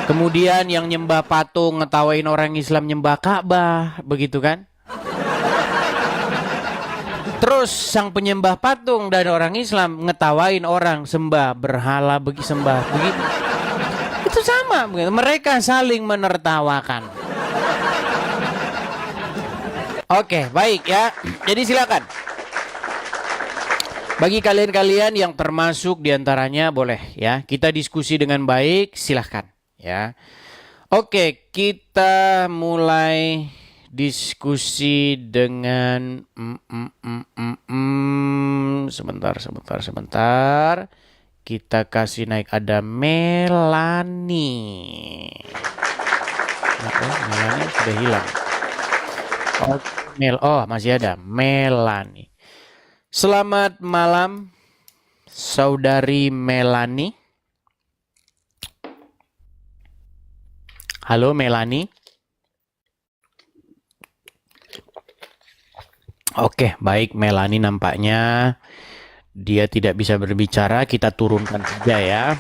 Kemudian yang nyembah patung ngetawain orang Islam nyembah Ka'bah, begitu kan? Terus sang penyembah patung dan orang Islam ngetawain orang sembah berhala sembah begitu. Itu sama, begitu. Mereka saling menertawakan. Oke, baik ya. Jadi silakan. Bagi kalian-kalian yang termasuk diantaranya boleh ya. Kita diskusi dengan baik, silahkan ya. Oke, kita mulai diskusi dengan sebentar. Kita kasih naik ada Melani. Melani sudah hilang. Oh, masih ada Melani. Selamat malam, saudari Melani. Halo Melani. Oke, baik Melani nampaknya dia tidak bisa berbicara, kita turunkan saja ya.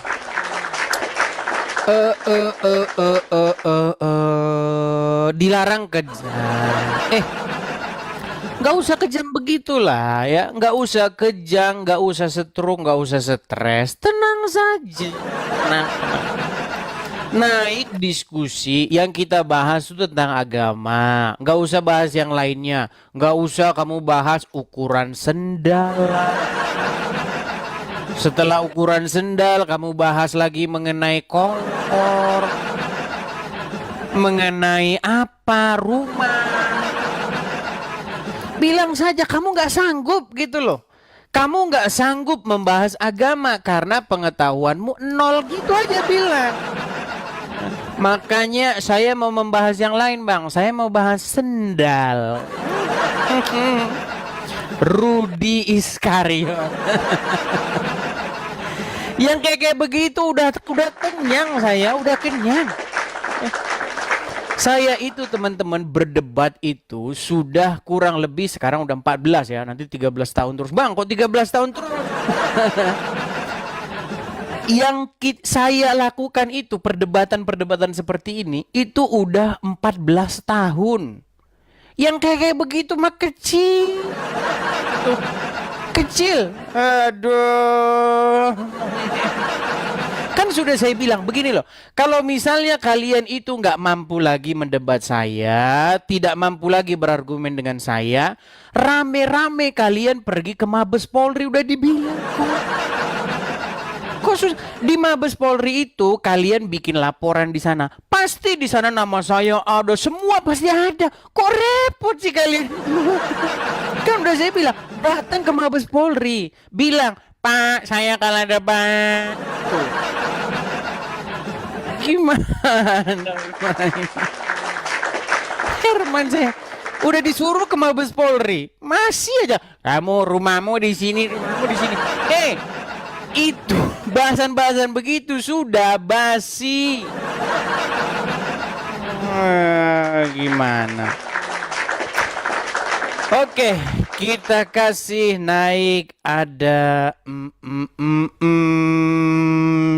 Dilarang kejam. Nggak usah kejam begitulah ya, nggak usah kejam, nggak usah setrum, nggak usah stres, tenang saja. Naik diskusi yang kita bahas itu tentang agama, nggak usah bahas yang lainnya, nggak usah kamu bahas ukuran sendal. Setelah ukuran sendal kamu bahas lagi mengenai kompor, mengenai apa rumah. Bilang saja kamu nggak sanggup gitu loh. Kamu nggak sanggup membahas agama karena pengetahuanmu nol gitu aja bilang. Makanya saya mau membahas yang lain bang. Saya mau bahas sendal. Rudi Iskariot. Yang kayak begitu udah kenyang saya, udah kenyang. Saya itu teman-teman berdebat itu sudah kurang lebih sekarang udah 14 ya. Nanti 13 tahun terus. Bang kok 13 tahun terus? Yang saya lakukan itu perdebatan-perdebatan seperti ini itu udah 14 tahun. Yang kayak begitu mah kecil. Tuh, kecil. Aduh. Kan sudah saya bilang begini loh, kalau misalnya kalian itu nggak mampu lagi mendebat saya, tidak mampu lagi berargumen dengan saya, rame-rame kalian pergi ke Mabes Polri, udah dibilang kok di Mabes Polri itu kalian bikin laporan di sana, pasti di sana nama saya ada, semua pasti ada, kok repot sih kalian? Kan udah saya bilang, datang ke Mabes Polri, bilang, Pak saya kalah debat. Tuh. Gimana Herman saya udah disuruh ke Mabes Polri masih aja kamu rumahmu di sini, rumahmu di sini. Itu bahasan-bahasan begitu sudah basi. Gimana? Oke, kita kasih naik ada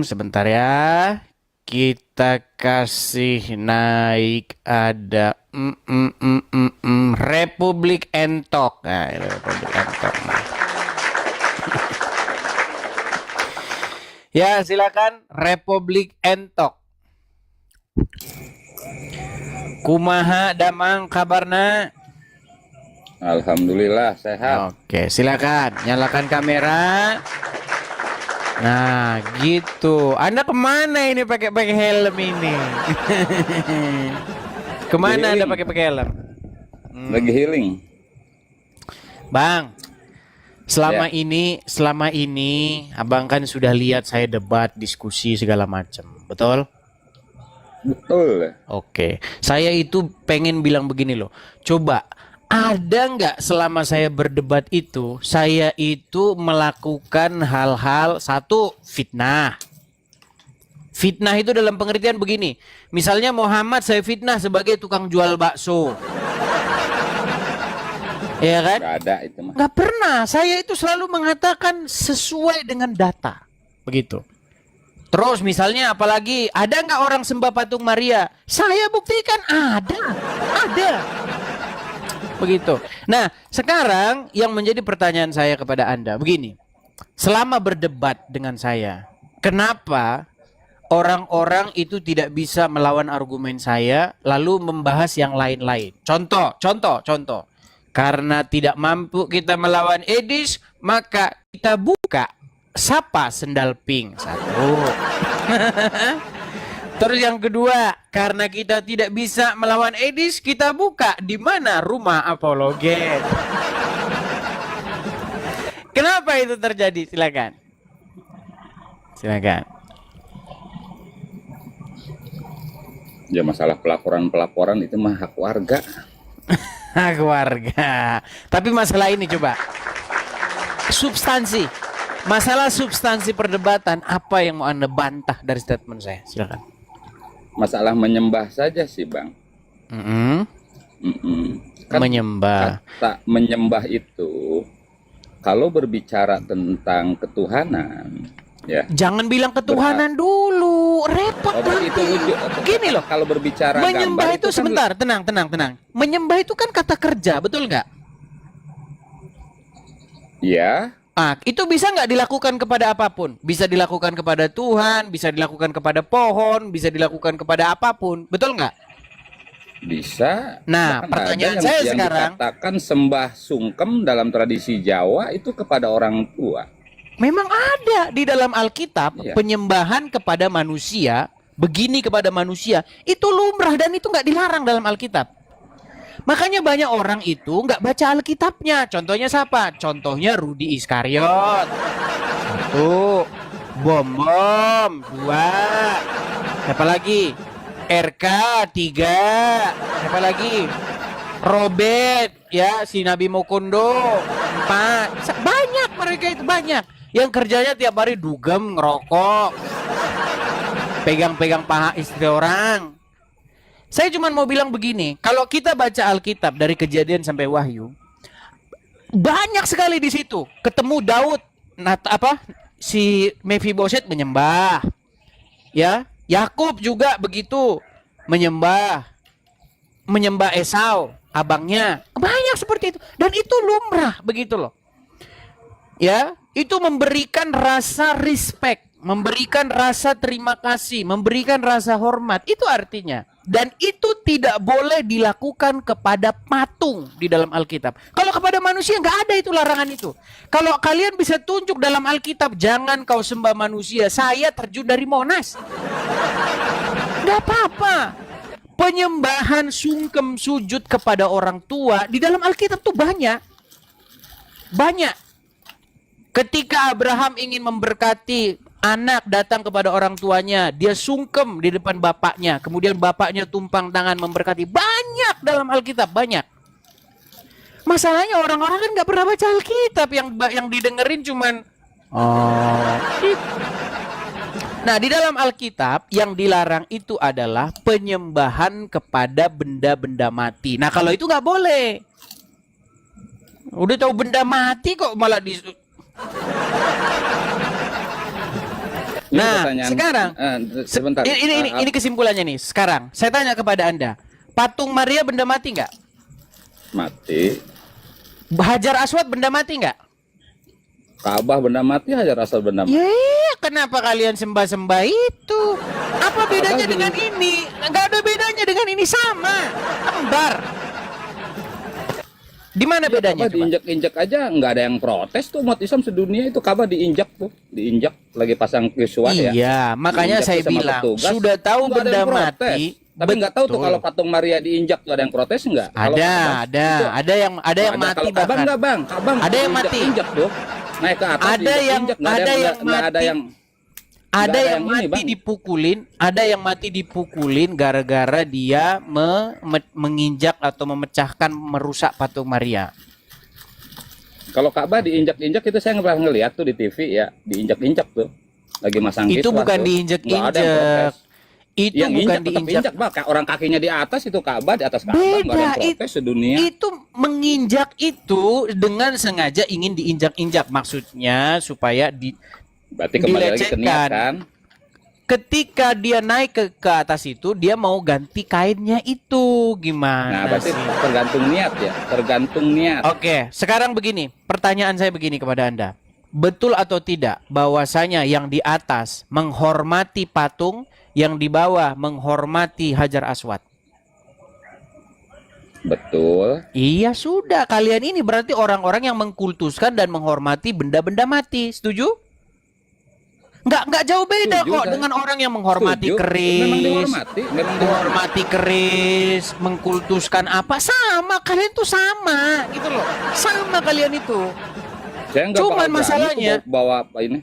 sebentar ya. Kita kasih naik ada Republik Entok. Nah, Republik Entok. Ya, silakan Republik Entok. Kumaha damang kabarna? Alhamdulillah sehat. Oke, silakan nyalakan kamera. Nah, gitu. Anda kemana ini pakai helm ini? Kemana Anda pakai helm? Lagi healing. Bang, selama ini Abang kan sudah lihat saya debat, diskusi segala macam. Betul? Betul. Oke. Saya itu pengen bilang begini loh. Coba ada nggak selama saya berdebat itu, saya itu melakukan hal-hal satu fitnah. Fitnah itu dalam pengertian begini. Misalnya Muhammad saya fitnah sebagai tukang jual bakso. Ya kan? Gak ada itu mah. Nggak pernah. Saya itu selalu mengatakan sesuai dengan data. Begitu. Terus misalnya apalagi, ada nggak orang sembah patung Maria? Saya buktikan ada. Begitu. Nah, sekarang yang menjadi pertanyaan saya kepada Anda begini. Selama berdebat dengan saya, kenapa orang-orang itu tidak bisa melawan argumen saya lalu membahas yang lain-lain? Contoh. Karena tidak mampu kita melawan Edis, maka kita buka Sapa Sendal Pink. Satu. Terus yang kedua, karena kita tidak bisa melawan Edis, kita buka di mana Rumah Apologet. Kenapa itu terjadi? Silakan. Ya masalah pelaporan itu mah hak warga. Hak warga. Tapi masalah ini coba. Substansi. Masalah substansi perdebatan, apa yang mau Anda bantah dari statement saya? Silakan. Masalah menyembah saja sih, Bang. Kan Menyembah. kata menyembah itu kalau berbicara tentang ketuhanan, ya. Jangan bilang ketuhanan dulu, repot Oh, berarti itu nanti. wujud. Gini loh, Kalau berbicara menyembah gambar itu kan sebentar, tenang. Menyembah itu kan kata kerja, betul nggak? ya, Itu bisa nggak dilakukan kepada apapun? Bisa dilakukan kepada Tuhan, bisa dilakukan kepada pohon, bisa dilakukan kepada apapun, betul nggak? bisa. Nah, Bahkan pertanyaan ada saya yang sekarang, dikatakan sembah sungkem dalam tradisi Jawa itu kepada orang tua. memang ada di dalam Alkitab Iya. penyembahan kepada manusia, begini kepada manusia, itu lumrah dan itu nggak dilarang dalam Alkitab. Makanya banyak orang itu nggak baca Alkitabnya. Contohnya siapa? Contohnya Rudi Iskariot. 1, Bom. 2, siapa lagi? RK 3, siapa lagi? Robert, ya, si Nabi Mukundo 4. Banyak mereka itu, banyak. Yang kerjanya tiap hari dugem, ngerokok, pegang-pegang paha istri orang. Saya cuma mau bilang begini, kalau kita baca Alkitab dari Kejadian sampai Wahyu, banyak sekali di situ ketemu Daud, si Mephiboset menyembah, ya, Yakub juga begitu menyembah Esau, abangnya, banyak seperti itu, dan itu lumrah begitu loh, ya, itu memberikan rasa respect, memberikan rasa terima kasih, memberikan rasa hormat, itu artinya. Dan itu tidak boleh dilakukan kepada patung di dalam Alkitab. Kalau kepada manusia nggak ada itu larangan itu. Kalau kalian bisa tunjuk dalam Alkitab, jangan kau sembah manusia, saya terjun dari Monas. Nggak apa-apa. Penyembahan sungkem sujud kepada orang tua di dalam Alkitab tuh banyak. Banyak. Ketika Abraham ingin memberkati anak datang kepada orang tuanya, dia sungkem di depan bapaknya, kemudian bapaknya tumpang tangan memberkati. Banyak dalam Alkitab, banyak. Masalahnya orang-orang kan nggak pernah baca Alkitab, yang didengerin cuman Nah, di dalam Alkitab yang dilarang itu adalah penyembahan kepada benda-benda mati. Nah, kalau itu nggak boleh. Udah tahu benda mati kok malah Nah, sekarang sebentar. Ini kesimpulannya nih. Sekarang saya tanya kepada Anda, patung Maria benda mati nggak? Mati. Hajar Aswad benda mati nggak? Ka'bah benda mati, Hajar Aswad benda mati. Ya, kenapa kalian sembah-sembah itu? Apa bedanya dengan ini? Nggak ada bedanya dengan ini, sama. Kembar. Di mana bedanya? Ka'bah diinjak-injak aja, nggak ada yang protes tuh, umat Islam sedunia itu Ka'bah diinjak tuh, diinjak lagi pasang kiswah ya. Iya, makanya saya bilang sudah tahu benda mati. Tapi nggak tahu tuh kalau patung Maria diinjak tuh ada yang protes nggak? Ada yang mati bahkan. bahkan. Nggak bang, Ka'bah Ada yang mati. Injak tuh, naik ke atas. Ada yang mati ini, dipukulin, ada yang mati dipukulin gara-gara dia menginjak atau memecahkan, merusak patung Maria. Kalau Ka'bah diinjak-injak itu saya pernah ngeliat tuh di TV ya, diinjak-injak tuh, lagi masang Itu kiswah bukan tuh. diinjak-injak. Itu yang bukan diinjak, orang kakinya di atas itu Ka'bah, di atas Ka'bah nggak ada yang protes sedunia. Itu menginjak itu dengan sengaja ingin diinjak-injak, maksudnya supaya berarti kembali lagi ke niat dilecehkan. kan? ketika dia naik ke atas itu, dia mau ganti kainnya itu. Nah, Gimana berarti sih? tergantung niat ya, tergantung niat. Oke, sekarang begini, pertanyaan saya begini kepada Anda. Betul atau tidak bahwasanya yang di atas menghormati patung, yang di bawah menghormati Hajar Aswad? Betul. Iya sudah, kalian ini berarti orang-orang yang mengkultuskan dan menghormati benda-benda mati. Setuju? Nggak jauh beda Setuju, kok saya. dengan orang yang menghormati Setuju. Memang keris, dihormati, memang dihormati. menghormati keris, mengkultuskan apa, sama, kalian tuh sama gitu loh. Sama kalian itu. Saya nggak Cuman bakal berani masalahnya, tuh bawa apa ini.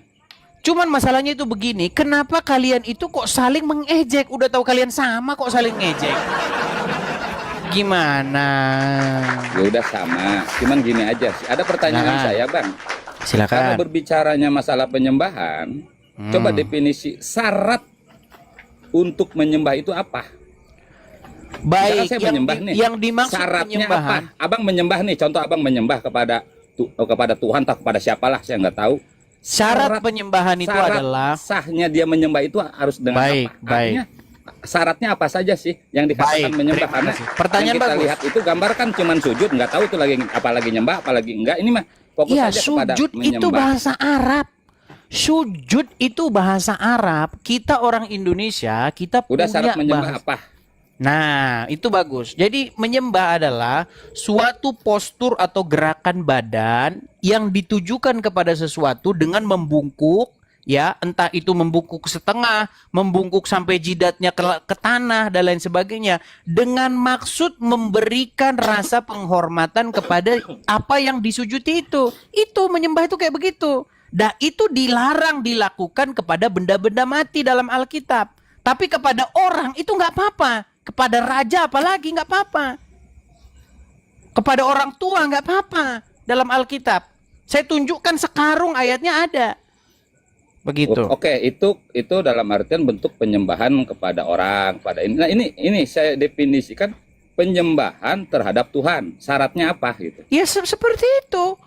Cuman masalahnya itu begini, kenapa kalian itu kok saling mengejek? Udah tahu kalian sama kok saling ngejek. Gimana? Ya udah sama. Cuman gini aja sih. Ada pertanyaan Nah. saya, Bang. Karena Silakan. berbicaranya masalah penyembahan, coba definisi syarat untuk menyembah itu apa? Baik, Misalkan saya menyembah nih. yang dimaksud Syaratnya penyembahan. apa? Abang menyembah nih, contoh abang menyembah kepada Tuhan atau kepada siapalah, saya nggak tahu. Syarat penyembahan itu syarat adalah sahnya dia menyembah itu harus dengan Baik, apa? baik. Artinya, syaratnya apa saja sih yang dikatakan Baik, menyembah? terima Karena kasih. Pertanyaan yang kita bagus. lihat itu gambar kan cuman sujud, nggak tahu tuh lagi apalagi nyembah apalagi enggak. Ini mah fokus Iya, aja kepada sujud itu menyembah. bahasa Arab. Sujud itu bahasa Arab. Kita orang Indonesia, kita Udah punya syarat menyembah bahasa. apa? Nah, itu bagus. Jadi menyembah adalah suatu postur atau gerakan badan yang ditujukan kepada sesuatu dengan membungkuk, ya, entah itu membungkuk setengah, membungkuk sampai jidatnya ke tanah dan lain sebagainya, dengan maksud memberikan rasa penghormatan kepada apa yang disujuti itu. Itu menyembah itu kayak begitu. Dan itu dilarang dilakukan kepada benda-benda mati dalam Alkitab. Tapi kepada orang itu nggak apa-apa. Kepada raja apalagi nggak apa-apa. Kepada orang tua nggak apa-apa dalam Alkitab. Saya tunjukkan sekarung ayatnya ada. Begitu. Oke, itu dalam artian bentuk penyembahan kepada orang, pada ini. Nah, ini saya definisikan penyembahan terhadap Tuhan. Syaratnya apa gitu? Ya seperti itu.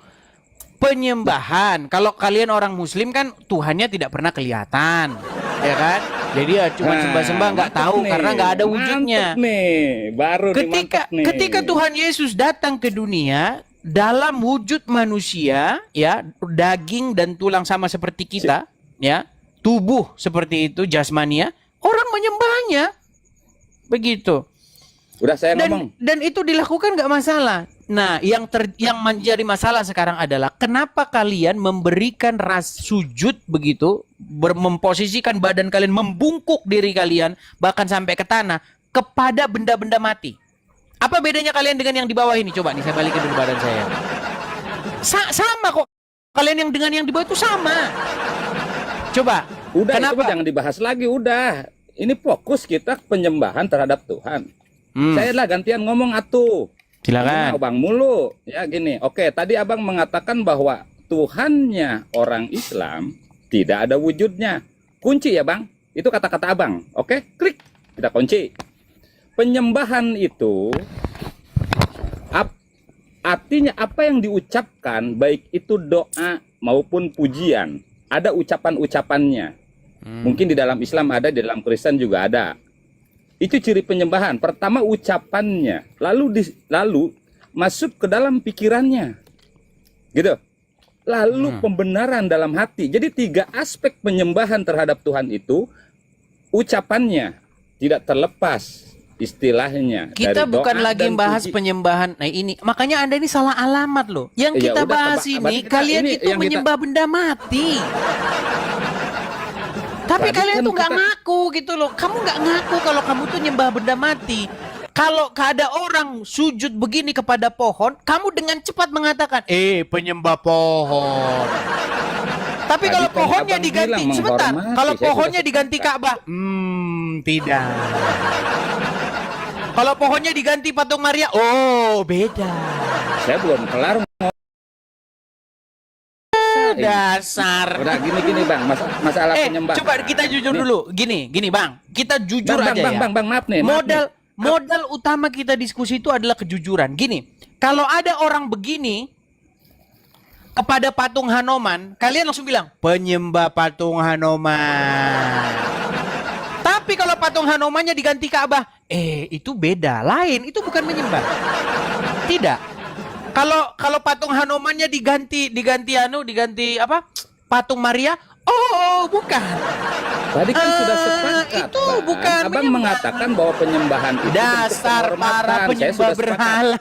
Penyembahan. Kalau kalian orang Muslim kan Tuhannya tidak pernah kelihatan, ya kan? Jadi ya cuma Nah, sembah-sembah nggak mantep tahu nih, karena nggak ada wujudnya. mantep nih, baru nih, Ketika mantep nih. ketika Tuhan Yesus datang ke dunia dalam wujud manusia, ya, daging dan tulang sama seperti kita, ya, tubuh seperti itu jasmania, orang menyembahnya. Begitu. Udah saya ngomong. Dan itu dilakukan nggak masalah. Nah, yang menjadi masalah sekarang adalah kenapa kalian memberikan sujud begitu, memposisikan badan kalian, membungkuk diri kalian bahkan sampai ke tanah kepada benda-benda mati. Apa bedanya kalian dengan yang di bawah ini? Coba nih saya balikin dulu badan saya. Sama kok. Kalian yang dengan yang di bawah itu sama. Coba. Udah, kenapa? itu jangan dibahas lagi, udah. Ini fokus kita penyembahan terhadap Tuhan. Saya lah gantian ngomong atuh. Silakan. Abang mulu. Ya gini. Oke, tadi Abang mengatakan bahwa Tuhannya orang Islam tidak ada wujudnya. Kunci ya, Bang. Itu kata-kata Abang. Oke, klik. Kita kunci. Penyembahan itu artinya apa yang diucapkan, baik itu doa maupun pujian. Ada ucapan-ucapannya. Mungkin di dalam Islam ada, di dalam Kristen juga ada. Itu ciri penyembahan. Pertama ucapannya, lalu masuk ke dalam pikirannya. Gitu. Lalu pembenaran dalam hati. Jadi 3 aspek penyembahan terhadap Tuhan itu, ucapannya tidak terlepas istilahnya. Kita dari bukan doa lagi dan membahas puji. penyembahan. Nah ini, makanya Anda ini salah alamat loh. Yang Ya kita udah, bahas berarti ini, kita- kalian ini itu yang kita- menyembah benda mati. Tapi Tadi kalian kan tuh nggak kita- ngaku gitu loh. Kamu nggak ngaku kalau kamu tuh nyembah benda mati. Kalau ada orang sujud begini kepada pohon, kamu dengan cepat mengatakan, penyembah pohon. Tapi Tadi kalau kan pohonnya Abang diganti, bilang sebentar. menghormati, Kalau saya pohonnya sudah diganti sepakat. Ka'bah, tidak. Kalau pohonnya diganti patung Maria, oh beda. Saya belum kelar. Dasar. Udah gini Bang, masalah penyembahan. Coba kita jujur Nih. dulu. Gini Bang, kita jujur Bang, aja ya. Bang, maaf nih. Modal utama kita diskusi itu adalah kejujuran. Gini, kalau ada orang begini kepada patung Hanoman, kalian langsung bilang penyembah patung Hanoman. Tapi kalau patung Hanomannya diganti Ka'bah, itu beda, lain. Itu bukan menyembah. Tidak. Kalau patung Hanomannya diganti apa? Patung Maria? Oh, bukan. Tadi kan sudah sepakat. Itu Bang. bukan Abang menyembah. mengatakan bahwa penyembahan itu bentuk Dasar para penghormatan. Saya penyembah sudah sepakat. berhala.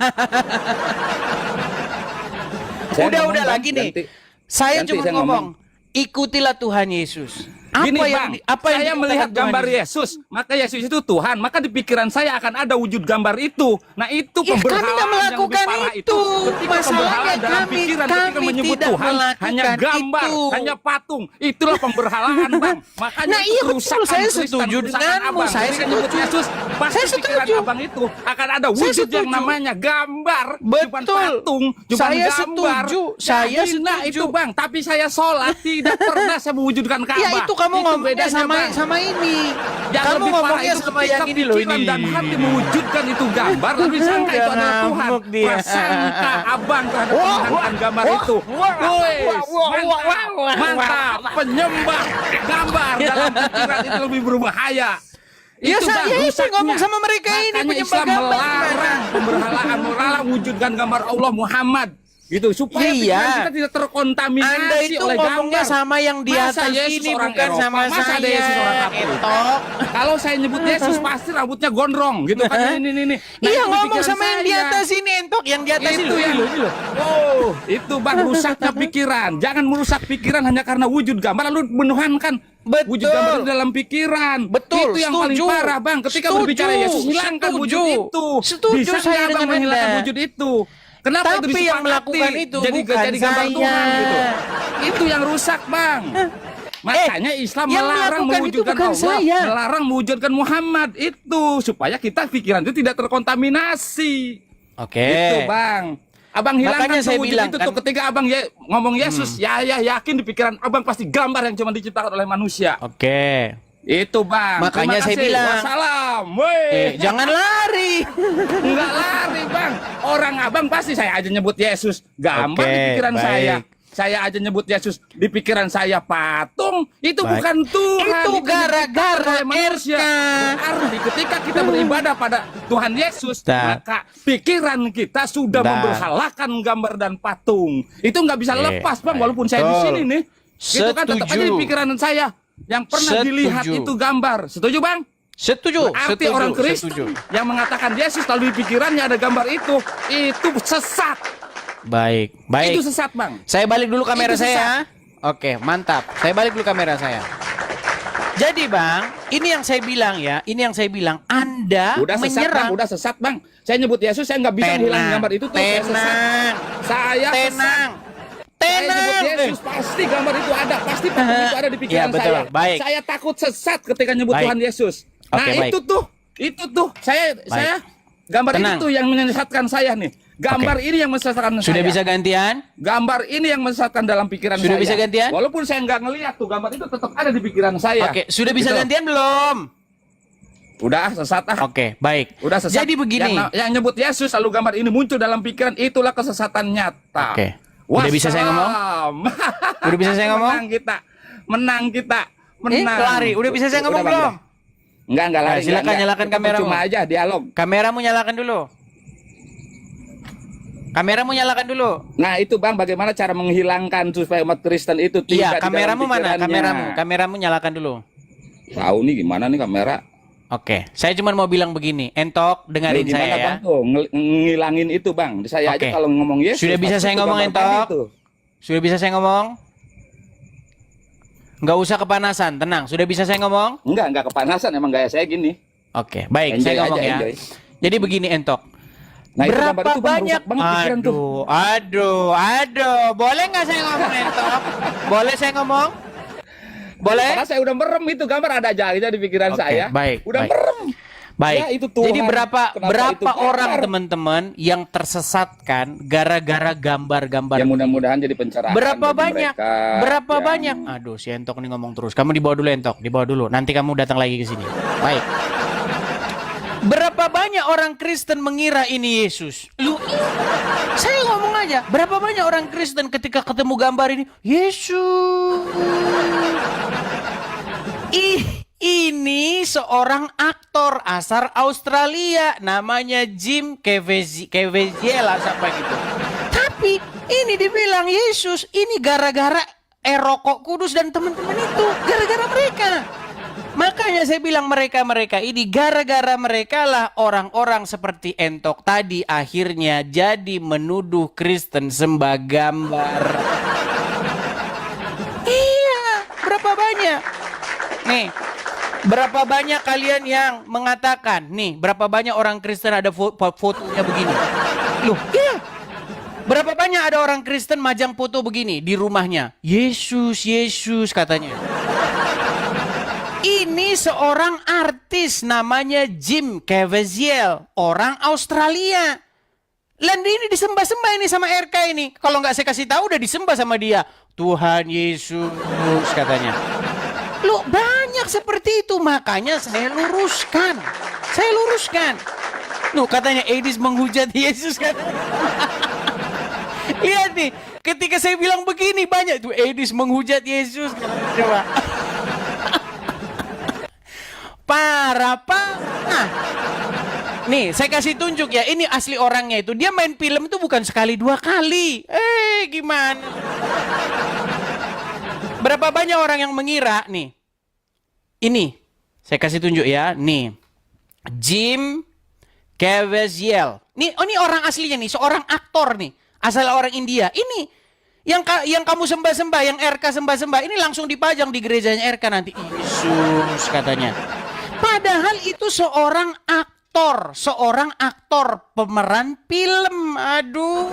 Saya Udah ngomong, Bang, lagi nih. ganti- Saya ganti cuma saya ngomong, ikutilah Tuhan Yesus. Gini Bang, saya dikatakan melihat Tuhan gambar Yesus? Yesus, maka Yesus itu Tuhan, maka di pikiran saya akan ada wujud gambar itu. Nah itu Ya, kami pemberhalaan tidak yang lebih melakukan parah itu. Ketika Masalahnya pemberhalaan dalam kami- pikiran, ketika kami menyebut tidak Tuhan melakukan hanya gambar, itu. hanya patung, itulah pemberhalaan Bang. Makanya Nah, itu iya, betul. kerusakan Saya Kristen, setuju kerusakan denganmu. Abang. Saya Ketika menyebut setuju. Yesus, pasti Saya pikiran setuju. Abang itu akan ada Saya wujud yang setuju. namanya gambar, bukan Betul. patung, bukan Saya gambar. setuju. Saya Jadi, nah, setuju. itu Bang, tapi saya sholat tidak pernah saya mewujudkan Ka'bah. Ya itu kamu ngomongnya bedanya, Bang. sama ini. Yang Kamu lebih parah ngomongnya itu sama ketika yang ini loh pikiran ini. dan hati mewujudkan itu gambar, tapi sangka itu Udah adalah Tuhan. ngamuk dia. Prasangka Abang terhadap Wah, menghilangkan gambar itu. Mantap, penyembah gambar dalam pikiran itu lebih berbahaya. Ya, Itu saya Bang, itu rusaknya. ngomong sama mereka ini, Makanya penyembah Islam gambar melarang pemberhalaan, melarang wujudkan gambar Allah Muhammad. Gitu supaya Iya. pikiran kita tidak terkontaminasi Anda itu oleh ngomongnya gambar. sama yang di Masa atas Yesus ini orang bukan Eropa? sama Masa saya. ada Yesus orang Afrika? Entok. Kalau saya nyebut Yesus pasti rambutnya gondrong gitu kan ini. Nah, Iya, itu ngomong pikiran sama yang di saya. atas ini, entok. Yang di atas Itu ini. yang Oh, itu Bang rusaknya pikiran. Jangan merusak pikiran hanya karena wujud gambar lalu menuhankan Betul. wujud gambar itu dalam pikiran. Betul, Itu yang paling setuju. parah Bang. Ketika Setuju, berbicara Yesus hilangkan setuju. wujud itu. Setuju Bisa saya nggak Bang dengan menghilangkan Anda. wujud itu? Kenapa Tapi itu yang disepakati? melakukan itu jadi bukan jadi gambar saya. Tuhan gitu. Itu yang rusak Bang. Makanya Islam yang melarang melakukan itu mewujudkan bukan Allah, saya. melarang mewujudkan Muhammad itu supaya kita pikiran itu tidak terkontaminasi. Oke. Itu Bang. Abang hilangkan Makanya saya wujud bilang itu kan- tuh ketika Abang ngomong Yesus, ya yakin di pikiran Abang pasti gambar yang cuma diciptakan oleh manusia. Oke. Itu Bang. Makanya Terima saya kasih. bilang. Wassalam. Weh. Jangan lari. Enggak lari Bang. Orang Abang pasti saya aja nyebut Yesus gambar Oke, di pikiran baik. saya. Saya aja nyebut Yesus di pikiran saya patung. Itu Baik. bukan Tuhan. Itu gara-gara diciptakan oleh manusia. RK. Berarti ketika kita beribadah pada Tuhan Yesus, Bentar. maka pikiran kita sudah Bentar. memberhalakan gambar dan patung. Itu nggak bisa lepas Bang, baik. walaupun saya di Betul. sini nih. Gitu kan tetap aja di Setuju. pikiran saya yang pernah Setuju. dilihat itu gambar. Setuju Bang? Setuju. Berarti setuju, orang Kristen setuju. yang mengatakan Yesus lalu di pikirannya ada gambar itu sesat. Baik. Itu Baik. sesat Bang. Saya balik dulu kamera Itu saya. Oke, mantap. Saya balik dulu kamera saya. Jadi Bang, ini yang saya bilang ya, ini yang saya bilang, Anda Udah sesat Bang, menyerang. udah sesat Bang. Saya nyebut Yesus, saya nggak bisa menghilangkan gambar itu tuh. Saya sesat. Tenang. Saya sesat. Tenang. Saya nyebut Tenang. Yesus, pasti gambar itu ada, pasti patung itu ada di pikiran Ya, betul. saya. Baik. Saya takut sesat ketika nyebut Baik. Tuhan Yesus. Nah, Oke, baik. itu tuh, saya gambar Tenang. itu tuh yang menyesatkan saya nih. Gambar ini yang menyesatkan saya. Sudah bisa gantian? Gambar ini yang menyesatkan dalam pikiran Sudah saya. bisa gantian? Walaupun saya nggak ngelihat tuh gambar itu tetap ada di pikiran saya. Oke, sudah bisa Gitu. gantian belum? Udah sesat ah. Oke, baik. Udah sesat. Jadi begini. Yang nyebut Yesus lalu gambar ini muncul dalam pikiran, itulah kesesatan nyata. Oke. Udah bisa saya ngomong? Wassalam. Udah bisa saya ngomong? Menang kita. Menang. Lari. Udah bisa saya ngomong Bang, belum? Enggak lari. Nah, silakan enggak. nyalakan kameramu. Cuma aja dialog. Kameramu nyalakan dulu. Kameramu nyalakan dulu. Nah, itu Bang bagaimana cara menghilangkan supaya umat Kristen itu tidak Iya, di dalam kameramu mana? pikirannya. Kameramu nyalakan dulu. Tahu nih gimana nih kamera? Oke, saya cuma mau bilang begini, Entok dengerin Gimana, saya ya. Bang tuh ngilangin itu Bang. Saya Oke. aja kalau ngomong Yesus. Sudah bisa pasti saya itu ngomong, gambar tadi Entok? tuh. Sudah bisa saya ngomong? Nggak usah kepanasan, tenang. Sudah bisa saya ngomong? Enggak kepanasan emang gaya saya gini. Oke, baik, Enjoy saya ngomong aja, ya. enjoy. Jadi begini, Entok. Nah, itu gambar Berapa itu, Bang, banyak? rusak banget pikiran tuh. Aduh. Boleh nggak saya ngomong, Entok? Boleh saya ngomong? Boleh? Karena saya udah merem itu gambar ada aja di pikiran Oke, saya. baik, Udah baik. merem. Baik. Ya, itu Tuhan. Jadi berapa Kenapa itu gambar? orang teman-teman yang tersesatkan gara-gara gambar-gambar? Ya mudah-mudahan jadi pencerahan. Berapa bagi banyak? mereka Berapa yang- banyak? Aduh, si Entok nih ngomong terus. Kamu dibawa dulu, Entok. Dibawa dulu. Nanti kamu datang lagi ke sini. Baik. Berapa banyak orang Kristen mengira ini Yesus? Saya ngomong aja. Berapa banyak orang Kristen ketika ketemu gambar ini, Yesus. Ini ini seorang aktor asal Australia, namanya Jim Caviezel apa gitu. Tapi ini dibilang Yesus, ini gara-gara Rokok Kudus dan teman-teman itu, gara-gara mereka. Makanya saya bilang mereka ini, gara-gara mereka lah orang-orang seperti Entok tadi akhirnya jadi menuduh Kristen sembah gambar. Iya, berapa banyak? Nih, berapa banyak kalian yang mengatakan, nih, berapa banyak orang Kristen ada fotonya begini? Loh, iya. Berapa banyak ada orang Kristen majang foto begini di rumahnya? Yesus, Yesus katanya. Ini seorang artis namanya Jim Caviezel, orang Australia. Lalu ini disembah-sembah ini sama RK ini. Kalau nggak saya kasih tahu udah disembah sama dia. Tuhan Yesus katanya. Loh, banyak seperti itu, makanya saya luruskan. Loh, katanya Edis menghujat Yesus katanya. Lihat nih, ketika saya bilang begini banyak tuh Edis menghujat Yesus. Coba. Parah. Nah, nih saya kasih tunjuk ya, ini asli orangnya itu. Dia main film itu bukan sekali 2 kali. Gimana? Berapa banyak orang yang mengira nih. Ini saya kasih tunjuk ya, nih. Jim Caviezel. Ini orang aslinya nih, seorang aktor nih, asal orang India. Ini yang kamu sembah-sembah, yang RK sembah-sembah, ini langsung dipajang di gerejanya RK nanti. Yesus katanya. Padahal itu seorang aktor pemeran film. Aduh.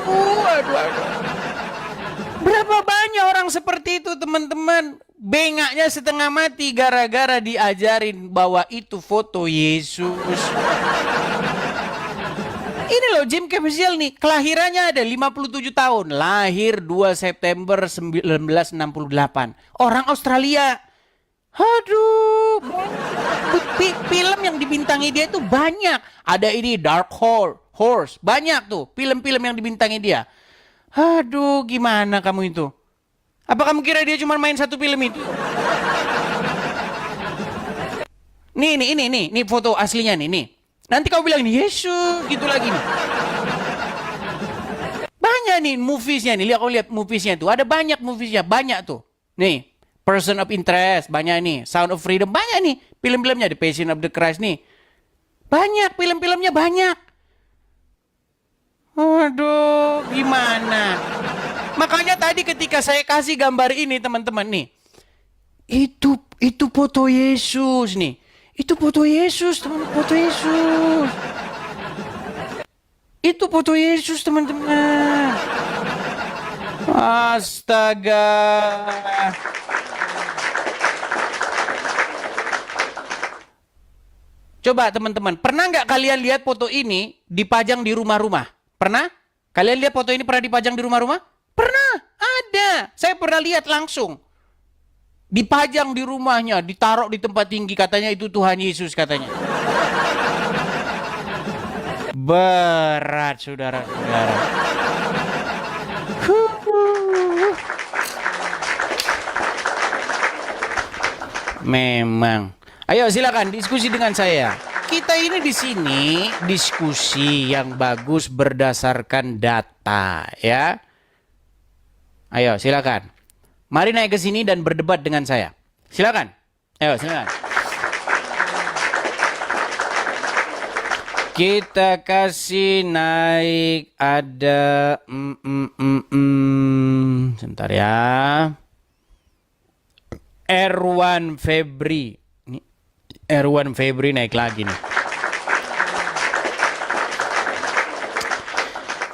Berapa banyak orang seperti itu, teman-teman? Bengaknya setengah mati gara-gara diajarin bahwa itu foto Yesus. Ini loh Jim Caviezel nih, kelahirannya ada 57 tahun. Lahir 2 September 1968. Orang Australia. Aduh, film yang dibintangi dia itu banyak. Ada ini Dark Horse, banyak tuh film-film yang dibintangi dia. Aduh, gimana kamu itu? Apa kamu kira dia cuma main satu film itu? Nih foto aslinya nih. Nanti kau bilang nih Yesus gitu lagi nih. Banyak nih moviesnya nih, kau lihat moviesnya tuh. Ada banyak moviesnya, banyak tuh. Nih. Person of Interest, banyak nih. Sound of Freedom, banyak nih. Film-filmnya, The Passion of the Christ nih. Banyak, film-filmnya banyak. Aduh, gimana? Makanya tadi ketika saya kasih gambar ini, teman-teman nih. Itu foto Yesus nih. Itu foto Yesus, teman-teman. Foto Yesus. Itu foto Yesus, teman-teman. Astaga. Coba teman-teman, pernah nggak kalian lihat foto ini dipajang di rumah-rumah? Pernah? Kalian lihat foto ini pernah dipajang di rumah-rumah? Pernah, ada. Saya pernah lihat langsung. Dipajang di rumahnya, ditaruh di tempat tinggi, katanya itu Tuhan Yesus katanya. Berat, saudara-saudara. Memang. Ayo silakan diskusi dengan saya. Kita ini di sini diskusi yang bagus berdasarkan data, ya. Ayo silakan. Mari naik ke sini dan berdebat dengan saya. Silakan. Ayo silakan. Kita kasih naik ada sebentar ya. Erwan Febri. Erwan Febri naik lagi nih.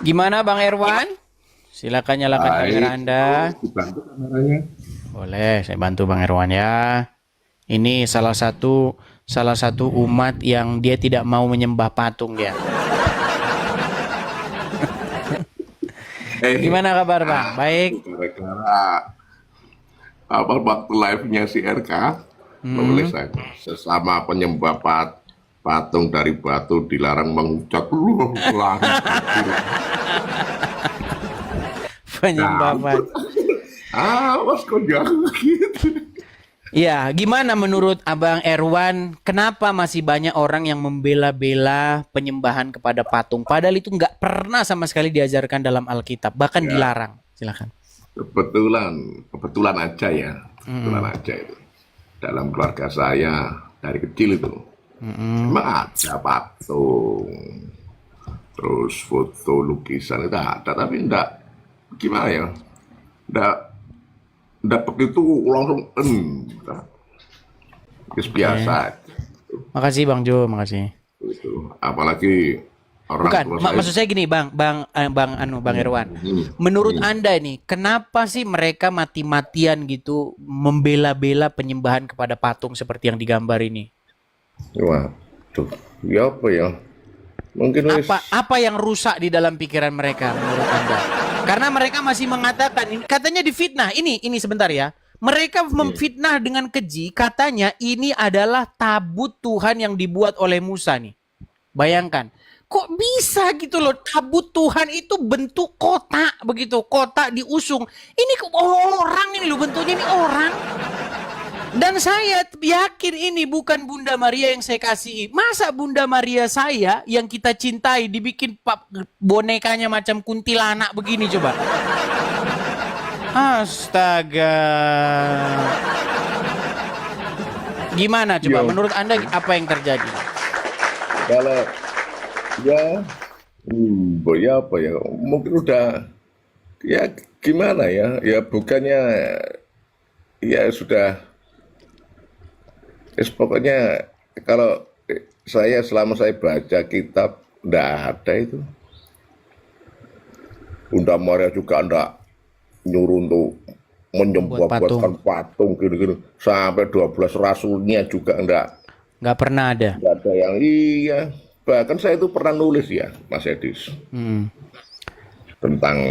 Gimana Bang Erwan? Silakan nyalakan kamera Anda. Dibantu kameranya. Boleh, saya bantu Bang Erwan ya. Ini salah satu umat yang dia tidak mau menyembah patung ya. Gimana kabar Bang? Baik. Gara-gara waktu live-nya si RK menulis sesama penyembah patung dari batu dilarang mengucap Penyembah patung. Awas kok jangan gitu. Ya, gimana menurut Abang Erwan, kenapa masih banyak orang yang membela-bela penyembahan kepada patung? Padahal itu nggak pernah sama sekali diajarkan dalam Alkitab, bahkan Ya, dilarang. Silakan. kebetulan aja ya, kebetulan aja itu. Dalam keluarga saya dari kecil itu, memang ada patung, terus foto lukisan itu ada, tapi enggak gimana ya, enggak enggak begitu langsung enggak. Itu Oke. biasa Makasih Bang Jo, makasih. itu. Apalagi orang Bukan, tua saya. maksud saya gini, Bang Erwan. Menurut Anda nih, kenapa sih mereka mati-matian gitu membela-bela penyembahan kepada patung seperti yang digambar ini? Waduh, ya apa ya? Mungkin wis Apa yang rusak di dalam pikiran mereka menurut Anda? Karena mereka masih mengatakan katanya difitnah. Ini sebentar ya. Mereka memfitnah dengan keji, katanya ini adalah tabut Tuhan yang dibuat oleh Musa nih. Bayangkan, kok bisa gitu loh, tabut Tuhan itu bentuk kotak begitu, kotak diusung. Ini orang ini loh, bentuknya ini orang. Dan saya yakin ini bukan Bunda Maria yang saya kasihi. Masa Bunda Maria saya yang kita cintai dibikin bonekanya macam kuntilanak begini coba. Astaga. Gimana coba ya menurut Anda apa yang terjadi? kalau ya ya apa ya? Mungkin udah ya gimana ya? Ya bukannya ya sudah pokoknya kalau selama saya baca kitab ndak ada itu. Bunda Maria juga ndak nyuruh untuk Buat patung. menyembah-buatkan patung gini-gini. Sampai 12 rasulnya juga Nggak pernah ada. nggak ada yang iya. Bahkan saya itu pernah nulis ya, Mas Edis, Hmm. tentang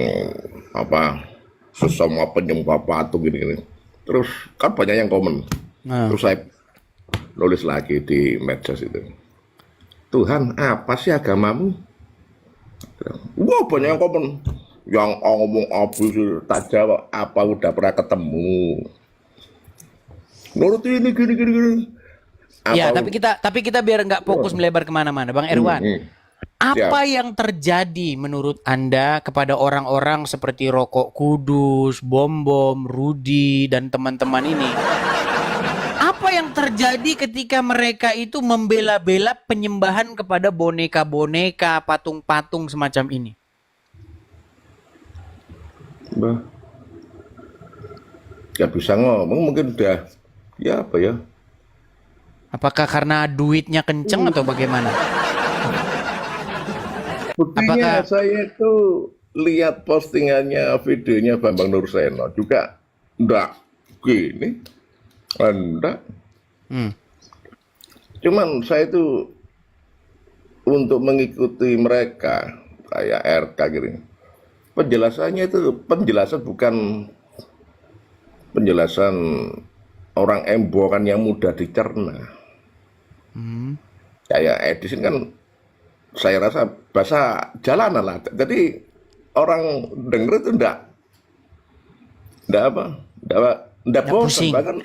apa sesama penyembah patung gini-gini. Terus kan banyak yang komen. Nah. Terus saya nulis lagi di medsos itu. Tuhan, apa sih agamamu? Wah, banyak yang komen. Yang ngomong apa sih, tak jawab apa udah pernah ketemu. Menurut ini gini. Ya, Apa tapi kita biar nggak fokus melebar kemana-mana, Bang Erwan. siap. Apa yang terjadi menurut Anda kepada orang-orang seperti Rokok Kudus, Bom Bom, Rudi, dan teman-teman ini? Apa yang terjadi ketika mereka itu membela-bela penyembahan kepada boneka-boneka, patung-patung semacam ini? Bah, gak bisa ngomong mungkin udah ya apa ya? Apakah karena duitnya kenceng atau bagaimana? Buktinya Apakah saya itu lihat postingannya videonya Bambang Nurseno juga enggak gini, enggak. Hmm. Cuman saya itu untuk mengikuti mereka kayak RK gitu. Penjelasannya itu penjelasan bukan penjelasan orang embokan yang mudah dicerna. Kayak Edison kan saya rasa bahasa jalanan lah. Jadi orang denger itu enggak apa, enggak bosan, pusing, bahkan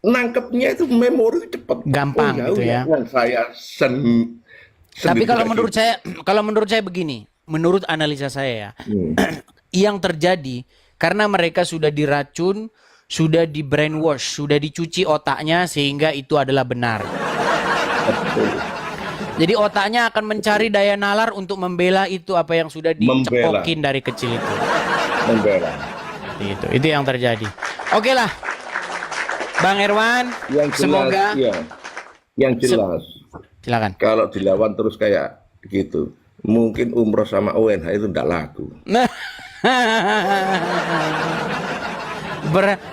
nangkepnya itu memori cepat. gampang gitu ya? Yang saya Tapi sendiri juga kalau menurut saya begini, menurut analisa saya ya, gitu. yang terjadi karena mereka sudah diracun, sudah di brainwash, sudah dicuci otaknya sehingga itu adalah benar. Jadi otaknya akan mencari daya nalar untuk membela itu apa yang sudah Membela. dicekokin dari kecil itu. Membela. Itu yang terjadi. Oke lah, Bang Erwan, Yang jelas, semoga iya. Yang jelas, silakan. kalau dilawan terus kayak gitu, mungkin umroh sama UNH itu enggak laku.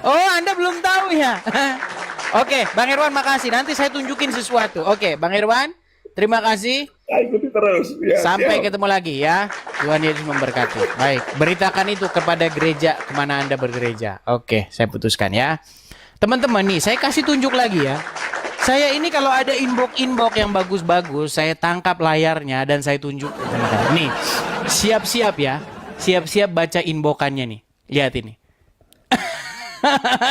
Oh, Anda belum tahu ya? Oke, Bang Irwan makasih. Nanti saya tunjukin sesuatu. Oke, Bang Irwan, terima kasih. Ikuti terus. Ya, Sampai siap. ketemu lagi ya. Tuhan Yesus memberkati. Baik, beritakan itu kepada gereja kemana Anda bergereja. Oke, saya putuskan ya. Teman-teman nih, saya kasih tunjuk lagi ya. Saya ini kalau ada inbox yang bagus-bagus, saya tangkap layarnya dan saya tunjuk. Nih, siap-siap ya. Siap-siap baca inbokannya nih. Lihat ini.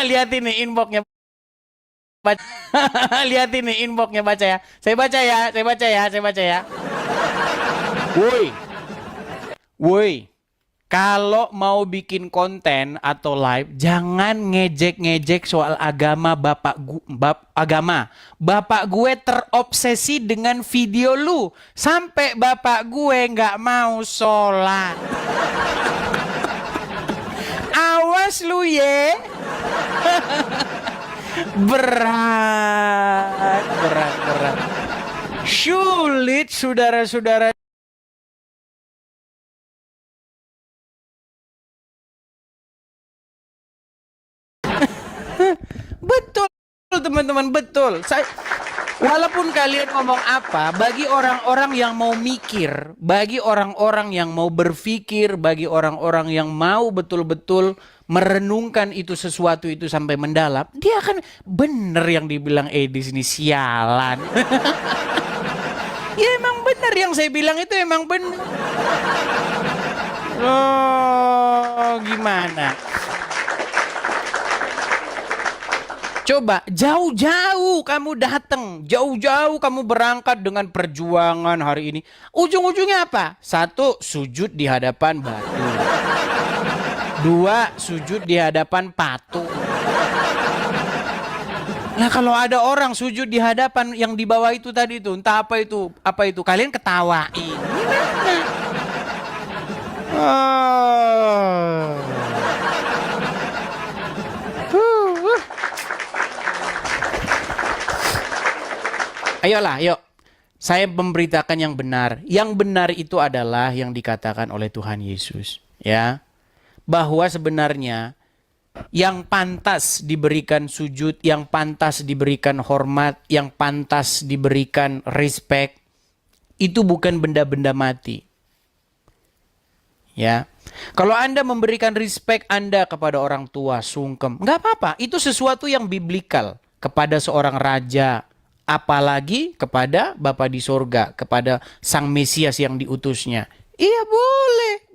Lihat ini inboxnya. Lihat ini inboxnya, baca ya. Saya baca ya. Woi. Kalau mau bikin konten atau live, jangan ngejek-ngejek soal agama agama. Bapak gue terobsesi dengan video lu. Sampai bapak gue nggak mau sholat. Awas lu ye. Berat. Sulit, saudara-saudara. Betul, teman-teman, betul. Walaupun kalian ngomong apa, bagi orang-orang yang mau mikir, bagi orang-orang yang mau berpikir, bagi orang-orang yang mau betul-betul merenungkan itu sesuatu itu sampai mendalam, dia akan bener yang dibilang di sini, sialan. Ya emang bener yang saya bilang itu emang bener. Oh, gimana? Coba jauh-jauh kamu datang, jauh-jauh kamu berangkat dengan perjuangan hari ini. Ujung-ujungnya apa? 1, sujud di hadapan batu. 2, sujud di hadapan patung. Nah, kalau ada orang sujud di hadapan yang di bawah itu tadi itu, entah apa itu, kalian ketawain. Gimana? Ayolah, yuk. Saya memberitakan yang benar. Yang benar itu adalah yang dikatakan oleh Tuhan Yesus, ya. Bahwa sebenarnya yang pantas diberikan sujud, yang pantas diberikan hormat, yang pantas diberikan respect itu bukan benda-benda mati. Ya. Kalau Anda memberikan respect Anda kepada orang tua, sungkem, nggak apa-apa. Itu sesuatu yang biblikal kepada seorang raja, apalagi kepada Bapa di sorga, kepada Sang Mesias yang diutusnya. Iya,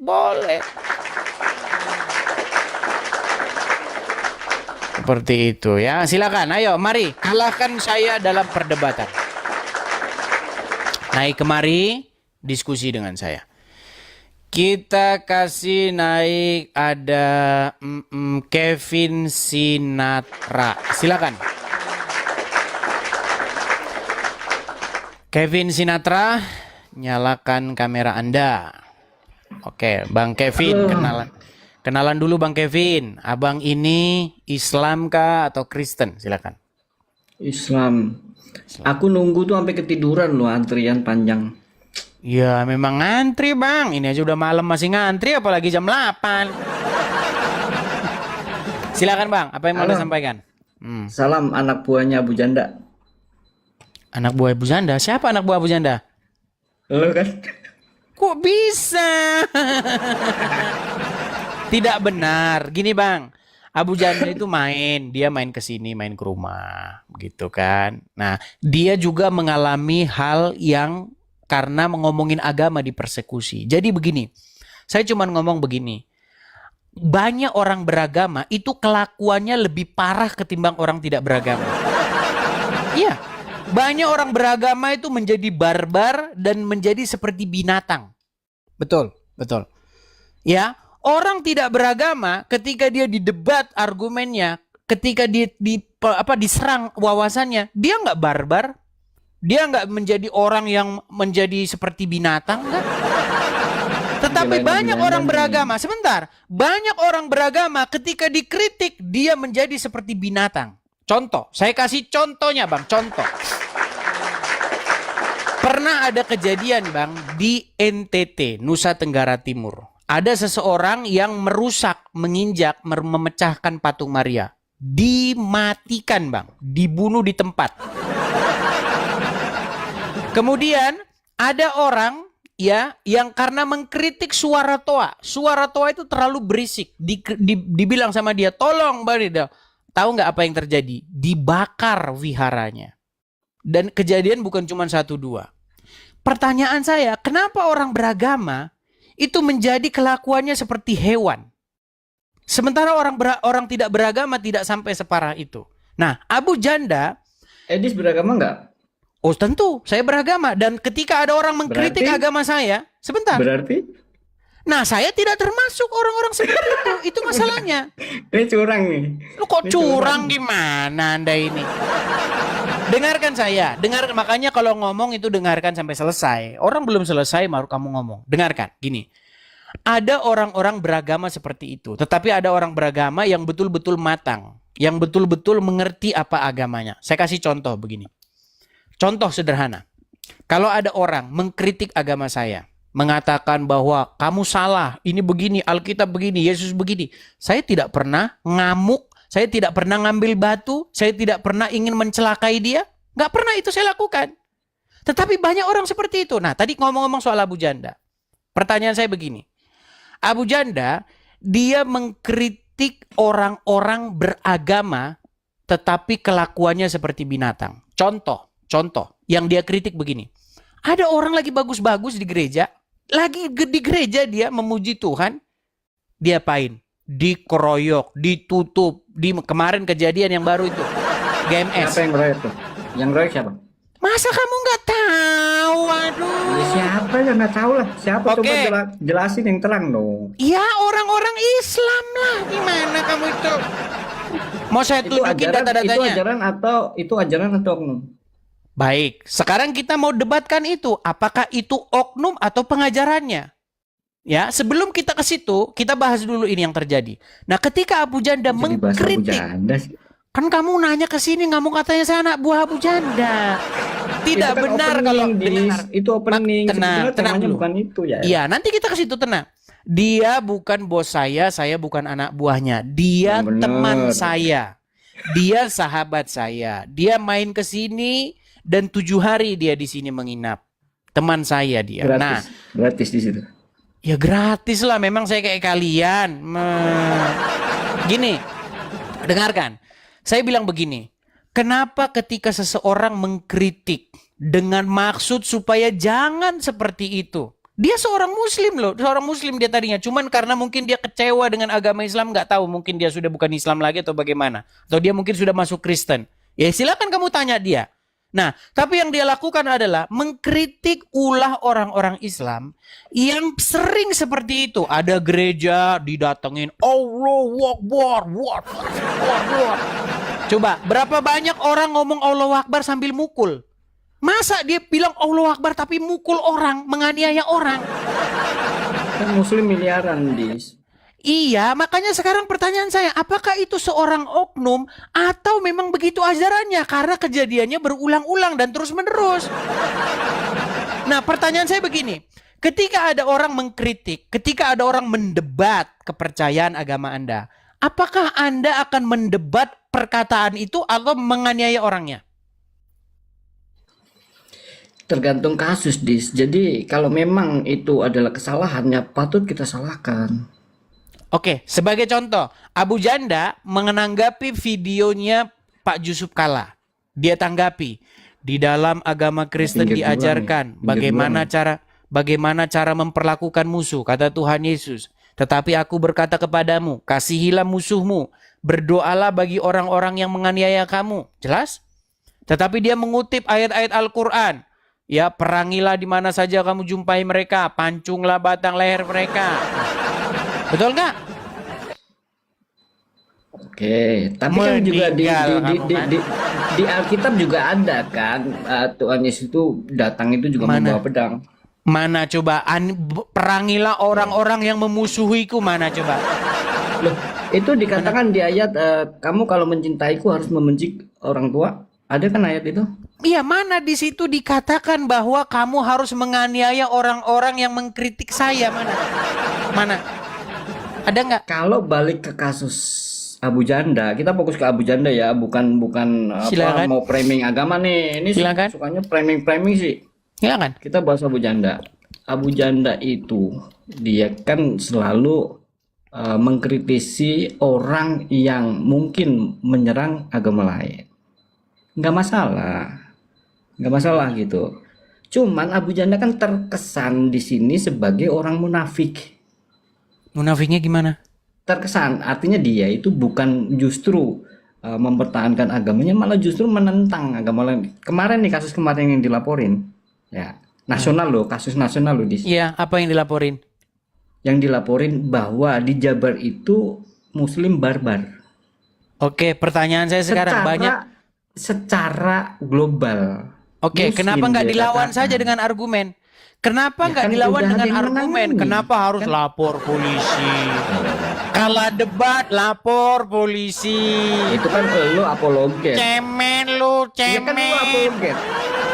boleh. Seperti itu ya. Silakan, ayo, mari kalahkan saya dalam perdebatan. Naik kemari, diskusi dengan saya. Kita kasih naik ada Kevin Sinatra. Silakan. Kevin Sinatra, nyalakan kamera Anda. Oke, Bang Kevin, kenalan dulu Bang Kevin. Abang ini Islam kah atau Kristen? Silakan. Islam. Aku nunggu tuh sampai ketiduran loh, antrian panjang. Ya memang ngantri Bang. Ini aja udah malam masih ngantri, apalagi jam 8. Silakan Bang, apa yang mau disampaikan? Salam anak buahnya Abu Janda. Anak buah Abu Janda? Siapa anak buah Abu Janda? Lo kan? Kok bisa? Tidak benar. Gini Bang, Abu Janda itu dia main ke sini, main ke rumah, gitu kan. Nah, dia juga mengalami hal yang karena ngomongin agama dipersekusi. Jadi begini, saya cuma ngomong begini. Banyak orang beragama itu kelakuannya lebih parah ketimbang orang tidak beragama. Iya, banyak orang beragama itu menjadi barbar dan menjadi seperti binatang. Betul. Ya, orang tidak beragama ketika dia didebat argumennya, ketika dia diserang wawasannya, dia nggak barbar. Dia nggak menjadi orang yang menjadi seperti binatang, enggak. Tetapi banyak orang beragama, banyak orang beragama ketika dikritik, dia menjadi seperti binatang. Contoh, saya kasih contohnya Bang, contoh. Pernah ada kejadian Bang, di NTT, Nusa Tenggara Timur. Ada seseorang yang merusak, menginjak, memecahkan patung Maria. Dimatikan Bang, dibunuh di tempat. Kemudian ada orang ya yang karena mengkritik suara toa. Suara toa itu terlalu berisik. Dibilang sama dia, tolong Bang Ridho. Tahu nggak apa yang terjadi? Dibakar viharanya. Dan kejadian bukan cuma 1-2. Pertanyaan saya, kenapa orang beragama itu menjadi kelakuannya seperti hewan? Sementara orang tidak beragama tidak sampai separah itu. Nah, Abu Janda, Edis beragama nggak? oh tentu saya beragama, dan ketika ada orang mengkritik Berarti- agama saya, sebentar. Berarti Nah, saya tidak termasuk orang-orang seperti itu. Itu masalahnya. ini curang nih. Lu kok Ini curang gimana Anda ini? Dengarkan saya. Makanya kalau ngomong itu dengarkan sampai selesai. Orang belum selesai baru kamu ngomong. Dengarkan. Gini. Ada orang-orang beragama seperti itu. Tetapi ada orang beragama yang betul-betul matang. Yang betul-betul mengerti apa agamanya. Saya kasih contoh begini. Contoh sederhana. Kalau ada orang mengkritik agama saya, mengatakan bahwa kamu salah, ini begini, Alkitab begini, Yesus begini. Saya tidak pernah ngamuk, saya tidak pernah ngambil batu, saya tidak pernah ingin mencelakai dia. Nggak pernah itu saya lakukan. Tetapi banyak orang seperti itu. Nah, tadi ngomong-ngomong soal Abu Janda. Pertanyaan saya begini. Abu Janda, dia mengkritik orang-orang beragama, tetapi kelakuannya seperti binatang. Contoh yang dia kritik begini. Ada orang lagi bagus-bagus di gereja, di gereja dia memuji Tuhan, dia apain? Dikeroyok, ditutup. Kemarin kejadian yang baru itu, GMS. Siapa yang royok tuh? Yang royok siapa? Masa kamu nggak tahu? Aduh. Ya, siapa yang nggak tahu lah. Siapa Oke. coba jelasin yang terang dong. Ya orang-orang Islam lah. Gimana kamu itu? Mau saya tunjukin data-datanya? Itu ajaran atau oknum? Baik, sekarang kita mau debatkan itu. Apakah itu oknum atau pengajarannya? Ya, sebelum kita ke situ, kita bahas dulu ini yang terjadi. Nah, ketika Abu Janda Jadi bahasa Abu mengkritik, Janda sih. kan kamu nanya ke sini, kamu katanya saya anak buah Abu Janda. Tidak Itu kan benar opening, kalau Dis. dengar. Itu opening. Tenang Sebetulnya temanya dulu. bukan itu ya. Iya, nanti kita ke situ, tenang. Dia bukan bos saya bukan anak buahnya. Dia Yang benar. teman saya. Dia sahabat saya. Dia main ke sini dan 7 hari dia di sini menginap. Teman saya dia. Nah, Gratis di situ. ya gratis lah, memang saya kayak kalian. Gini, dengarkan. Saya bilang begini. Kenapa ketika seseorang mengkritik dengan maksud supaya jangan seperti itu? Dia seorang muslim loh, seorang muslim dia tadinya. Cuman karena mungkin dia kecewa dengan agama Islam, nggak tahu mungkin dia sudah bukan Islam lagi atau bagaimana. Atau dia mungkin sudah masuk Kristen. Ya silakan kamu tanya dia. Nah, tapi yang dia lakukan adalah mengkritik ulah orang-orang Islam yang sering seperti itu. Ada gereja didatengin, Allahu Akbar, Akbar. Coba, berapa banyak orang ngomong Allahu Akbar sambil mukul? Masa dia bilang Allahu Akbar tapi mukul orang, menganiaya orang? Kan muslim miliaran, Dis. Iya, makanya sekarang pertanyaan saya, apakah itu seorang oknum atau memang begitu ajarannya? Karena kejadiannya berulang-ulang dan terus-menerus. Nah, pertanyaan saya begini. Ketika ada orang mengkritik, ketika ada orang mendebat kepercayaan agama Anda, apakah Anda akan mendebat perkataan itu atau menganiaya orangnya? Tergantung kasus, Dis. Jadi kalau memang itu adalah kesalahannya, patut kita salahkan. Oke, sebagai contoh, Abu Janda menanggapi videonya Pak Yusuf Kalla. Dia tanggapi, di dalam agama Kristen Pinggir bulan diajarkan nih, pinggir bagaimana cara memperlakukan musuh, kata Tuhan Yesus. Tetapi aku berkata kepadamu, kasihilah musuhmu, berdoalah bagi orang-orang yang menganiaya kamu. Jelas? Tetapi dia mengutip ayat-ayat Al-Quran. Ya, perangilah di mana saja kamu jumpai mereka, pancunglah batang leher mereka. Betul nggak? Oke, tapi kan juga Meninggal kamu kan? di Alkitab juga ada kan, Tuhan Yesus itu datang itu juga Mana? membawa pedang. Mana coba perangilah orang-orang yang memusuhiku, mana coba? Loh, itu dikatakan di ayat kamu kalau mencintaiku harus membenci orang tua. Ada kan ayat itu? Iya, mana di situ dikatakan bahwa kamu harus menganiaya orang-orang yang mengkritik saya, mana? Mana? Ada nggak? Kalau balik ke kasus Abu Janda, kita fokus ke Abu Janda ya, bukan Silakan. mau framing agama nih. Ini Silakan. sukanya framing sih. Ya kan? Kita bahas Abu Janda. Abu Janda itu dia kan selalu mengkritisi orang yang mungkin menyerang agama lain. Nggak masalah gitu. Cuman Abu Janda kan terkesan di sini sebagai orang munafik. Munafiknya gimana? terkesan, artinya dia itu bukan justru mempertahankan agamanya, malah justru menentang agama lain. Kemarin nih, kasus kemarin yang dilaporin, ya nasional loh, kasus nasional loh Iya, apa yang dilaporin? yang dilaporin bahwa di Jabar itu Muslim barbar. Oke, pertanyaan saya sekarang Secara global. Oke, Muslim kenapa nggak dia dilawan katakan. saja dengan argumen? Kenapa Ya nggak kan dilawan udah ada dengan yang argumen? menangani. Kenapa harus Kan- lapor polisi? Kalah debat, lapor polisi. Itu kan lo apologet. Cemen lu, Ya kan lo cemen. apologet.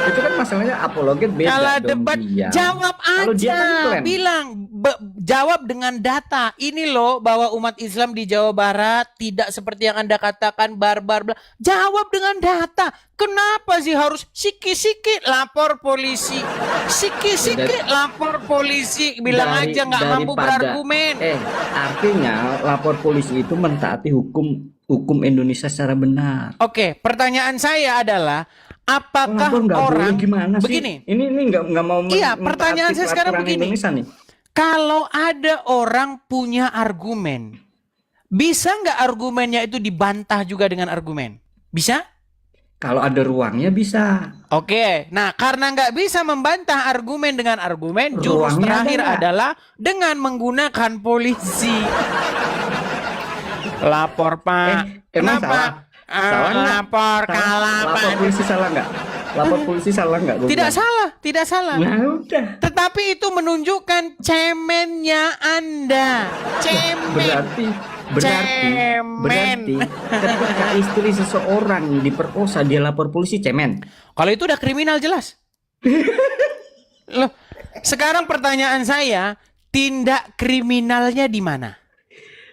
Itu kan masalahnya apologet beda Kalah dong debat, dia. jawab Kalau dia kan aja. klaim. Bilang, jawab dengan data. Ini loh bahwa umat Islam di Jawa Barat tidak seperti yang Anda katakan barbar. Jawab dengan data. Kenapa sih harus siki-siki lapor polisi? Siki-siki lapor polisi. Bilang Dari- aja nggak mampu daripada- berargumen. Artinya lapor polisi itu mentaati hukum Indonesia secara benar. Oke, pertanyaan saya adalah apakah Lapor nggak orang boleh gimana sih? begini? Ini nggak mau Iya, mentaati pertanyaan saya sekarang peraturan begini. Indonesia nih. Kalau ada orang punya argumen, bisa nggak argumennya itu dibantah juga dengan argumen? Bisa? Kalau ada ruangnya bisa. Oke, nah karena nggak bisa membantah argumen dengan argumen, jurus Ruangnya terakhir ada nggak? adalah dengan menggunakan polisi. Lapor Pak. Emang Kenapa? salah? Salah nggak? Lapor kalah Lapor Pak. polisi salah nggak? Lapor polisi salah nggak? Gua Tidak bilang. salah, tidak salah. Nah udah. Tetapi itu menunjukkan cemennya Anda. Cemen. Berarti ketika istri seseorang diperkosa dia lapor polisi cemen. Kalau itu udah kriminal jelas. Loh, sekarang pertanyaan saya, tindak kriminalnya di mana?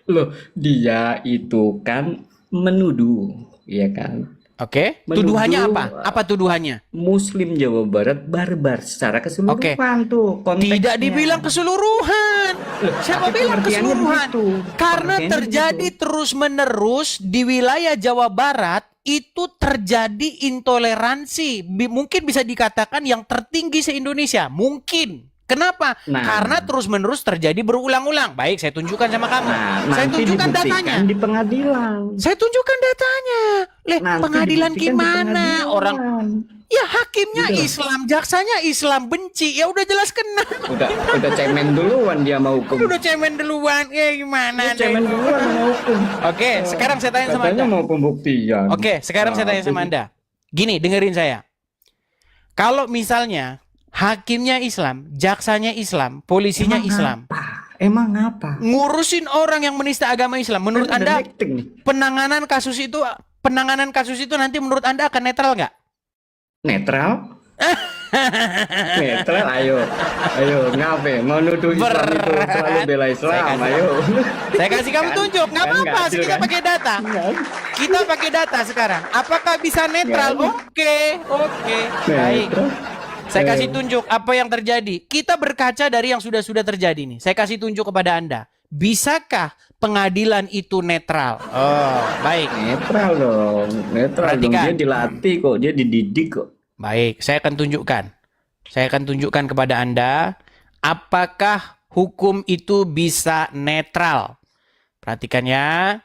Loh, dia itu kan menuduh, ya kan? Oke, Menuduh, tuduhannya apa? Apa tuduhannya? Muslim Jawa Barat barbar secara keseluruhan tuh konteksnya. Tidak dibilang keseluruhan. Siapa tapi bilang pengertiannya keseluruhan? begitu. Karena Pengertiannya terjadi begitu. terus-menerus di wilayah Jawa Barat itu terjadi intoleransi. Mungkin bisa dikatakan yang tertinggi se-Indonesia. Mungkin. Kenapa? Nah. Karena terus-menerus terjadi berulang-ulang. Baik, saya tunjukkan sama kamu. Nah, Saya nanti tunjukkan dibuktikan datanya. di pengadilan. Saya tunjukkan datanya. Nanti Pengadilan dibuktikan di gimana? pengadilan. Orang ya hakimnya Gitu. Islam, jaksanya Islam, benci. Ya udah jelas kena. udah cemen duluan dia mau hukum. Udah cemen duluan. Ya gimana? Cemen duluan mau hukum. Oke, sekarang saya tanya sama Katanya Anda. mau pembuktian. Oke, sekarang saya tanya sama Anda. Gini, dengerin saya. Kalau misalnya hakimnya Islam, jaksanya Islam, polisinya Islam, Emang apa? ngurusin orang yang menista agama Islam, menurut Kan Anda udah nekting nih. penanganan kasus itu nanti menurut Anda akan netral nggak? Netral? Netral, ayo ngapain? Mau nuduh Islam itu selalu bela Islam, ayo. Saya kasih kamu Kan? tunjuk, nggak Kan apa-apa. nggak adil, Kita kan? pakai data. Kita pakai data sekarang. Apakah bisa netral? Nggak. Oke, baik. Netral. Saya kasih tunjuk apa yang terjadi. Kita berkaca dari yang sudah terjadi nih. Saya kasih tunjuk kepada Anda. Bisakah pengadilan itu netral? Oh, baik. Netral dong, netral dong. Perhatikan. Dia dilatih kok, dia dididik kok. Baik, saya akan tunjukkan. Saya akan tunjukkan kepada Anda apakah hukum itu bisa netral. Perhatikan ya.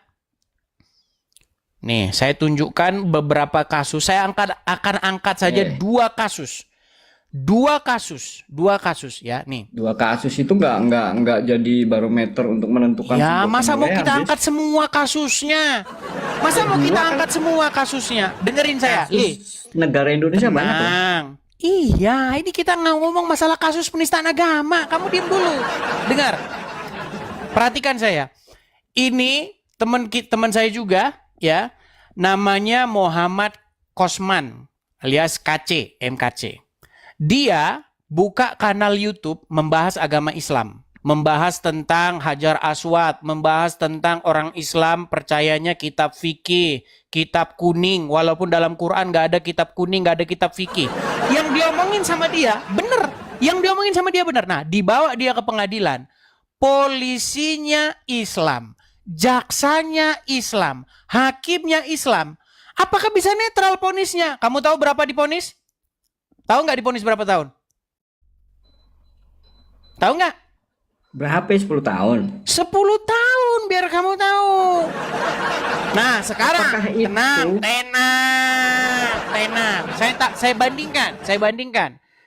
Nih, saya tunjukkan beberapa kasus. Saya akan angkat saja dua kasus. Dua kasus ya, nih. Dua kasus itu nggak jadi barometer untuk menentukan. Ya, sebuah masa mau penilaian, kita Bis. angkat semua kasusnya? Masa mau kita angkat semua kasusnya? Dengerin saya. Kasus negara Indonesia banyak loh. Tenang. Iya, ini kita ngomong masalah kasus penistaan agama. Kamu diam dulu. Dengar. Perhatikan saya. Ini teman saya juga ya. Namanya Muhammad Kosman alias MKC. Dia buka kanal YouTube membahas agama Islam, membahas tentang Hajar Aswad, membahas tentang orang Islam percayanya kitab fikih, kitab kuning, walaupun dalam Quran nggak ada kitab kuning, nggak ada kitab fikih. Yang diomongin sama dia bener, Nah, dibawa dia ke pengadilan, polisinya Islam, jaksanya Islam, hakimnya Islam. Apakah bisa netral ponisnya? Kamu tahu berapa diponis? Tahu nggak diponis berapa tahun? Tahu nggak? Berapa 10 tahun? 10 tahun biar kamu tahu. Nah, sekarang Apakah itu- tenang.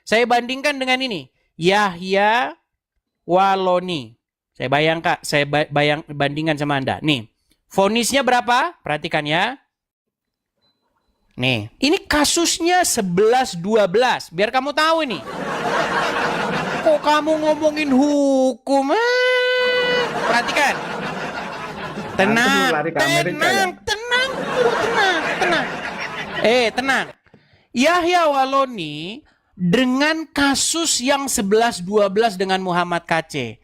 Saya bandingkan dengan ini. Yahya Waloni. Saya bandingkan sama Anda. Nih, vonisnya berapa? Perhatikan ya. Nih, ini kasusnya 11-12. Biar kamu tahu ini. Kok kamu ngomongin hukum? Perhatikan. Tenang, lari ke Amerika, ya? tenang. Tenang. Yahya Waloni dengan kasus yang 11-12 dengan Muhammad KC.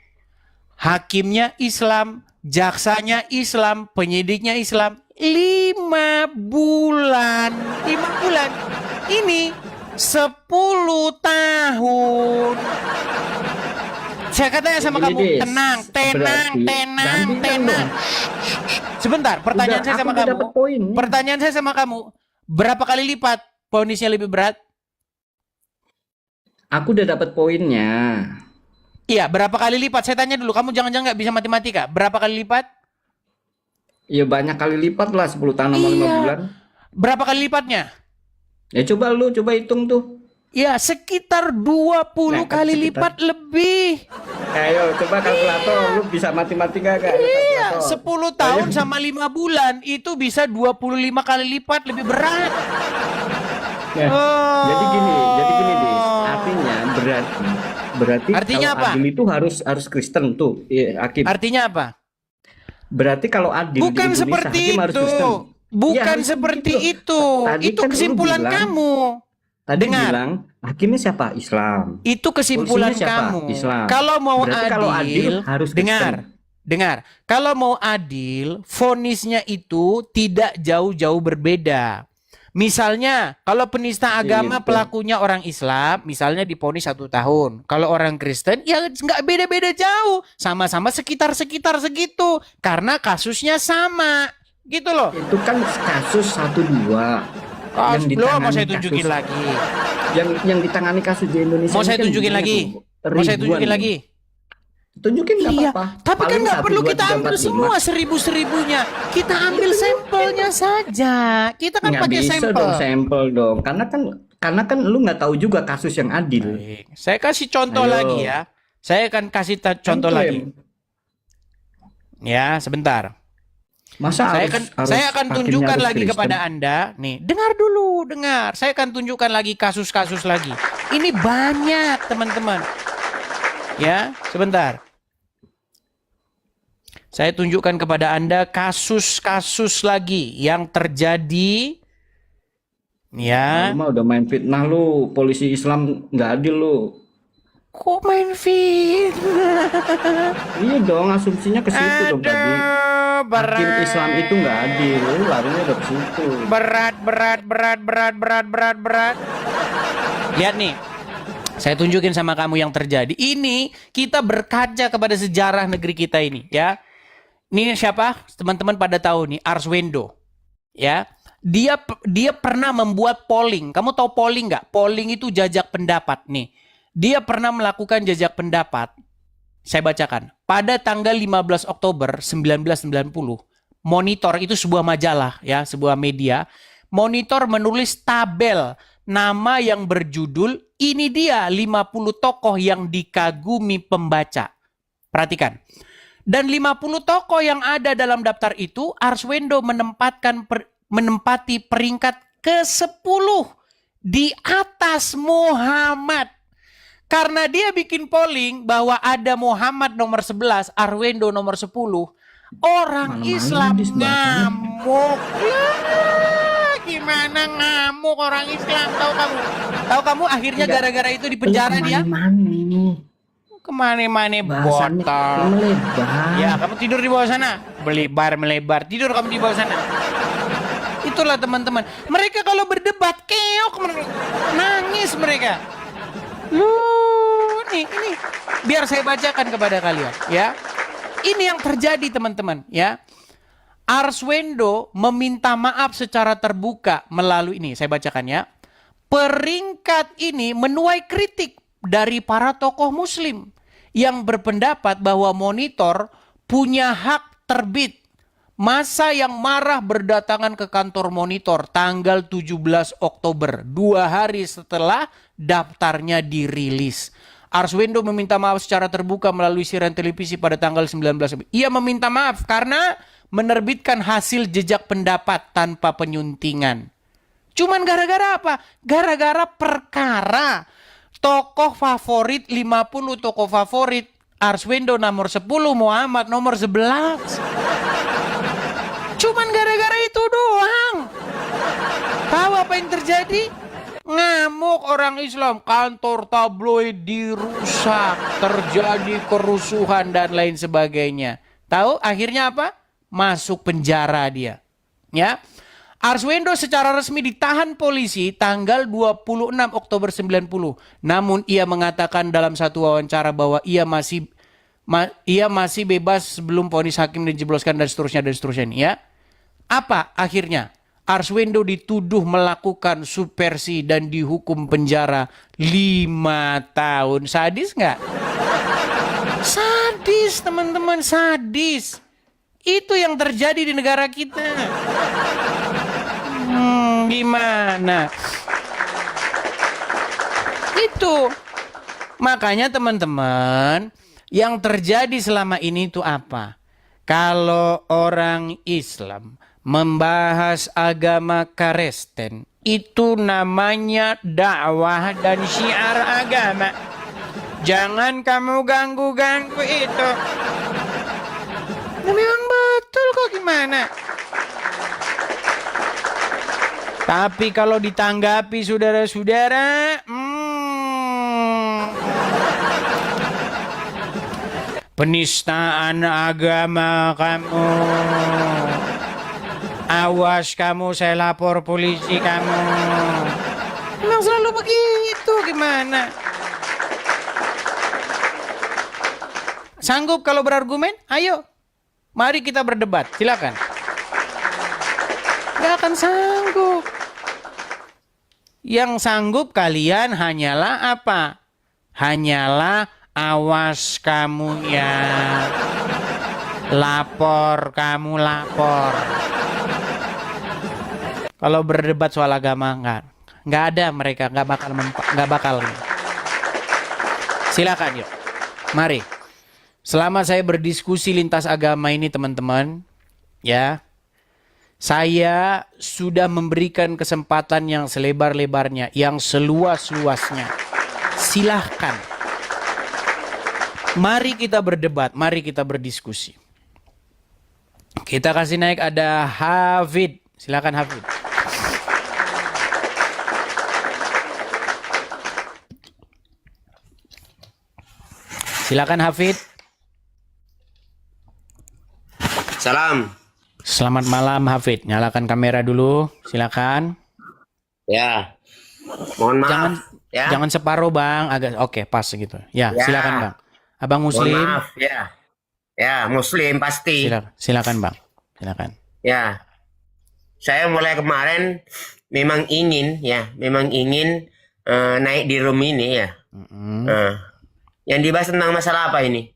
Hakimnya Islam, jaksanya Islam, penyidiknya Islam. 5 bulan. Ini 10 tahun. Saya katanya sama Ini, kamu, Des, tenang. gantikan dong. Sebentar, pertanyaan Udah, saya aku sama udah kamu. dapet poin nih. Pertanyaan saya sama kamu, berapa kali lipat vonisnya lebih berat? Aku udah dapat poinnya. Iya, berapa kali lipat? Saya tanya dulu, kamu jangan-jangan nggak bisa matematika. Berapa kali lipat? Ya banyak kali lipat lah 10 tahun sama 5 Iya. bulan. Berapa kali lipatnya? Ya coba hitung tuh. Ya, sekitar 20 Nah, kan kali sekitar. lipat lebih. Ayo coba kalkulator, lu bisa matematika gak? Iya, 10 tahun sama 5 bulan itu bisa 25 kali lipat lebih berat. Ya, jadi gini Dis. Artinya berarti Artinya kalau apa? adil itu harus Kristen tuh. Iya, hakim. Artinya apa? Berarti kalau adil di Bukan Indonesia, seperti hakim harus itu. Kristen. Bukan Ya, harus seperti begitu. itu. Tadi Itu kan lu kesimpulan bilang- kamu. Tadi Dengar. bilang hakimnya siapa? Islam. Itu kesimpulan Polisinya siapa? kamu. Islam. Kalau mau Berarti kalau adil harus Kristen. dengar. Kalau mau adil, vonisnya itu tidak jauh-jauh berbeda. Misalnya, kalau penista agama Gitu. pelakunya orang Islam, misalnya divonis 1 tahun. Kalau orang Kristen, ya nggak beda-beda jauh. Sama-sama sekitar-sekitar segitu. Karena kasusnya sama. Gitu loh. Itu kan kasus 1-2. Yang Belum mau ditangani saya tunjukin kasus- lagi. Yang ditangani kasus di Indonesia. Mau ini saya kan tunjukin banyak lagi. tuh. Mau saya Ribuan tunjukin nih. lagi. Tunjukin nggak Iya, apa-apa. tapi kan Paling nggak 1, perlu 2, kita 3, ambil 4, 5. semua seribu-seribunya. Kita ambil sampelnya saja. Kita kan Nggak pakai bisa sampel. dong sampel dong. Karena kan lu nggak tahu juga kasus yang adil. Baik. Saya kasih contoh Ayo. lagi ya. Saya akan kasih contoh Kan lagi. klaim. Ya, sebentar. Masa Saya akan hakimnya tunjukkan harus lagi Kristen? kepada Anda. Nih, dengar dulu, dengar. Saya akan tunjukkan lagi kasus-kasus lagi. Ini banyak, teman-teman. Ya, sebentar. Saya tunjukkan kepada Anda kasus-kasus lagi yang terjadi. Ya. Lu mah udah main fitnah lu. Polisi Islam nggak adil lu. Kok main fitnah? Iya dong, asumsinya ke situ dong tadi. berat. Hakim Islam itu nggak adil. Lu larinya udah ke situ. Berat. Lihat nih. Saya tunjukin sama kamu yang terjadi. Ini kita berkaca kepada sejarah negeri kita ini, ya. Ini siapa? Teman-teman pada tahu nih, Arswendo. Ya. Dia pernah membuat polling. Kamu tahu polling nggak? Polling itu jajak pendapat nih. Dia pernah melakukan jajak pendapat. Saya bacakan. Pada tanggal 15 Oktober 1990, Monitor itu sebuah majalah ya, sebuah media. Monitor menulis tabel nama yang berjudul ini dia 50 tokoh yang dikagumi pembaca. Perhatikan. Dan 50 tokoh yang ada dalam daftar itu Arswendo menempati peringkat ke-10 di atas Muhammad. Karena dia bikin polling bahwa ada Muhammad nomor 11, Arswendo nomor 10. Orang Mana-mana Islam di sebelah ngamuk. Lah, gimana ngamuk orang Islam? Tahu kamu akhirnya Enggak. gara-gara itu di penjara dia. Kemana-mana Bahasannya botol. melebar. Ya, kamu tidur di bawah sana. Melebar. Tidur kamu di bawah sana. Itulah teman-teman. Mereka kalau berdebat keok, nangis mereka. Loh, ini biar saya bacakan kepada kalian, ya. Ini yang terjadi teman-teman, ya. Arswendo meminta maaf secara terbuka melalui ini, saya bacakan ya. Peringkat ini menuai kritik dari para tokoh muslim yang berpendapat bahwa Monitor punya hak terbit. Masa yang marah berdatangan ke kantor Monitor tanggal 17 Oktober, 2 hari setelah daftarnya dirilis. Arswendo meminta maaf secara terbuka melalui siaran televisi pada tanggal 19 Oktober. Ia meminta maaf karena menerbitkan hasil jejak pendapat tanpa penyuntingan. Cuman gara-gara apa? Gara-gara perkara tokoh favorit 50 tokoh favorit. Arswendo nomor 10, Muhammad nomor 11. Cuman gara-gara itu doang. Tahu apa yang terjadi? Ngamuk orang Islam, kantor tabloid dirusak, terjadi kerusuhan dan lain sebagainya. Tahu akhirnya apa? Masuk penjara dia. Ya. Arswendo secara resmi ditahan polisi tanggal 26 Oktober 90. Namun ia mengatakan dalam satu wawancara bahwa ia masih bebas sebelum vonis hakim dijebloskan dan seterusnya ya. Apa akhirnya? Arswendo dituduh melakukan subversi dan dihukum penjara 5 tahun. Sadis nggak? Sadis teman-teman, sadis. Itu yang terjadi di negara kita. Gimana? Itu. Makanya teman-teman, yang terjadi selama ini itu apa? Kalau orang Islam membahas agama Kristen, itu namanya dakwah dan syiar agama. Jangan kamu ganggu-ganggu itu. Nah, memang betul kok, gimana? Tapi kalau ditanggapi saudara-saudara, penistaan agama kamu. Awas kamu, saya lapor polisi kamu. Memang selalu begitu, gimana? Sanggup kalau berargumen? Ayo, mari kita berdebat, silakan. Gak akan sanggup. Yang sanggup kalian hanyalah apa? Hanyalah awas kamu ya. Lapor, kamu lapor. Kalau berdebat soal agama nggak ada, mereka nggak bakal. Silakan yuk, mari. Selama saya berdiskusi lintas agama ini teman-teman, ya, saya sudah memberikan kesempatan yang selebar-lebarnya, yang seluas-luasnya. Silahkan. Mari kita berdebat, mari kita berdiskusi. Kita kasih naik, ada Hafid. Silakan Hafid. Silakan Hafid. Salam. Selamat malam Hafid. Nyalakan kamera dulu. Silakan. Ya. Mohon maaf. Jangan separuh Bang. Agak oke, pas gitu. Ya, Ya. silakan Bang. Abang Muslim. Mohon maaf ya. Ya, Muslim pasti. Silakan Bang. Silakan. Ya. Saya mulai kemarin memang ingin naik di room ini ya. Yang dibahas tentang masalah apa ini?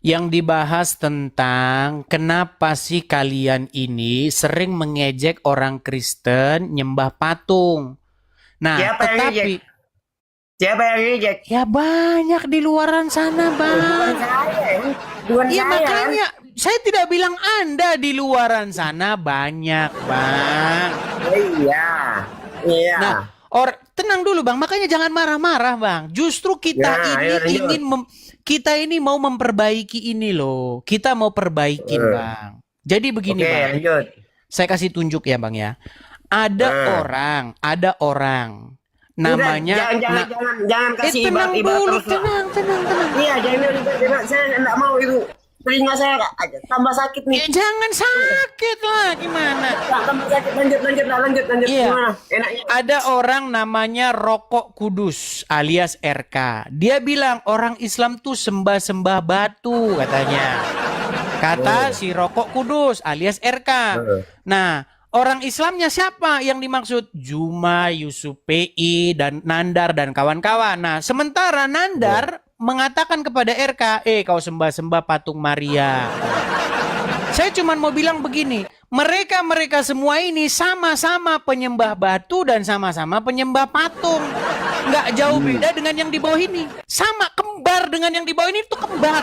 Yang dibahas tentang kenapa sih kalian ini sering mengejek orang Kristen nyembah patung. Nah, Siapa yang ngejek? Ya banyak di luaran sana, Bang. Bukan saya. Bukan Ya saya. makanya saya tidak bilang Anda di luaran sana banyak, Bang. Iya. Iya. Nah, tenang dulu Bang, makanya jangan marah-marah Bang. Justru kita kita ini mau memperbaiki ini loh. Kita mau perbaikin Bang. Jadi begini Bang. Lanjut. Saya kasih tunjuk ya Bang ya. Ada orang namanya jangan kasih tenang ibarat dulu, terus lah. tenang. Iya, jangan ibarat. Saya enggak mau itu. Telinga saya tambah sakit nih. Jangan sakit lah, gimana? Tambah sakit. Lanjut. Iya. Gimana? Enaknya. Ada orang namanya Rokok Kudus alias RK. Dia bilang orang Islam tuh sembah-sembah batu katanya. Kata si Rokok Kudus alias RK. Nah, orang Islamnya siapa yang dimaksud? Juma, Yusuf PI, dan Nandar dan kawan-kawan. Nah, sementara Nandar mengatakan kepada RK, kau sembah-sembah patung Maria. Saya cuma mau bilang begini, mereka semua ini sama-sama penyembah batu dan sama-sama penyembah patung. Nggak jauh beda dengan yang di bawah ini. Sama, kembar dengan yang di bawah ini, itu kembar.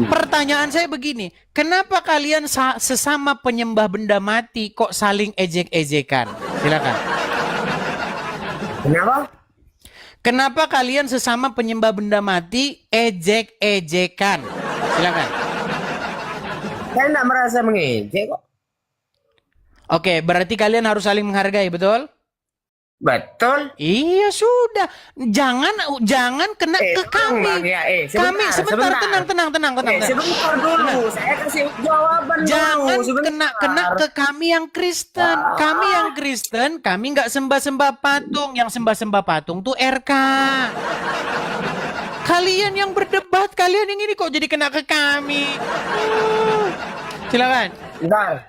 Pertanyaan saya begini, kenapa kalian sesama penyembah benda mati kok saling ejek-ejekan? Silakan. Kenapa? Kenapa kalian sesama penyembah benda mati ejek-ejekan? Silakan. Saya tidak merasa mengejek kok. Oke, berarti kalian harus saling menghargai, betul? Betul. Iya sudah, jangan kena ke kami. Kami sebentar, tenang. Sebentar dulu, saya kasih jawaban Jangan dulu. kena ke kami yang Kristen. Kami yang Kristen, kami nggak sembah-sembah patung. Yang sembah-sembah patung tuh RK. Kalian yang berdebat, kalian yang ini kok jadi kena ke kami. Silakan. Bentar.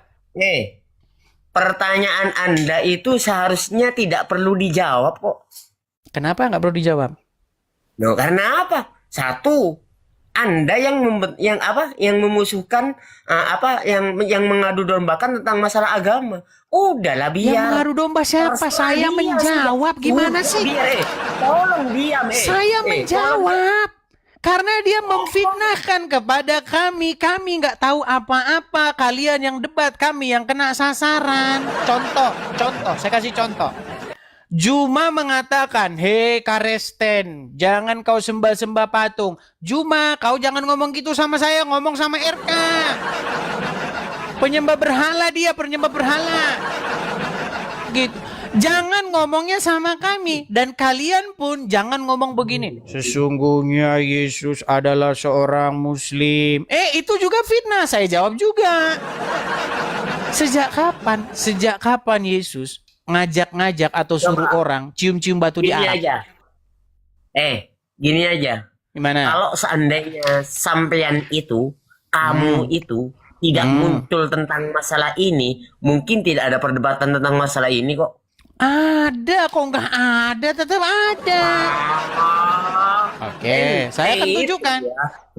Pertanyaan Anda itu seharusnya tidak perlu dijawab kok. Kenapa nggak perlu dijawab? Loh, karena apa? Satu, Anda yang memusuhkan yang mengadu dombakan tentang masalah agama. Udahlah Yang biar. mengadu domba siapa? Saya menjawab. Gimana sih? Biar, tolong diam. Saya menjawab. Karena dia memfitnahkan kepada kami. Kami nggak tahu apa-apa. Kalian yang debat, kami yang kena sasaran. Contoh. Saya kasih contoh. Juma mengatakan, hei Karesten, jangan kau sembah-sembah patung. Juma, kau jangan ngomong gitu sama saya, ngomong sama RK. Penyembah berhala dia, penyembah berhala. Gitu. Jangan ngomongnya sama kami. Dan kalian pun jangan ngomong begini. Sesungguhnya Yesus adalah seorang Muslim. Itu juga fitnah. Saya jawab juga. Sejak kapan Yesus ngajak-ngajak atau suruh orang cium-cium batu di Gini Arab? aja. Gini aja. Gimana? Kalau seandainya sampean itu, kamu itu tidak muncul tentang masalah ini, mungkin tidak ada perdebatan tentang masalah ini kok. Ada, kok nggak ada, tetap ada. Oke, saya akan tunjukkan.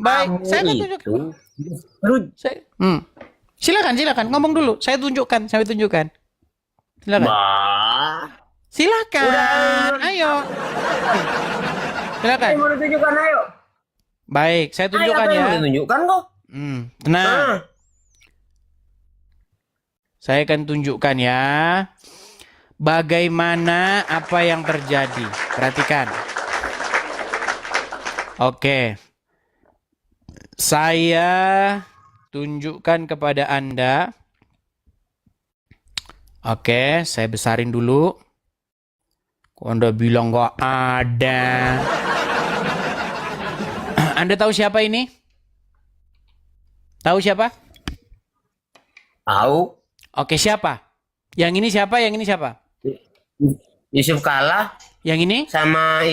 Baik, saya akan tunjukkan. Silakan, ngomong dulu. Saya tunjukkan. Silakan. Silakan, ayo. Silakan. Saya mau tunjukkan, ayo. Baik, saya tunjukkan Ayo, ya. mau tunjukkan kok. Tenang. Saya akan tunjukkan ya. Bagaimana apa yang terjadi. Perhatikan. Oke. Saya tunjukkan kepada Anda. Oke, saya besarin dulu. Kok Anda bilang nggak ada? Anda tahu siapa ini? Tahu siapa? Tahu. Oke, siapa? Yang ini siapa? Yang ini siapa? Yusuf Kala. Yang ini? Sama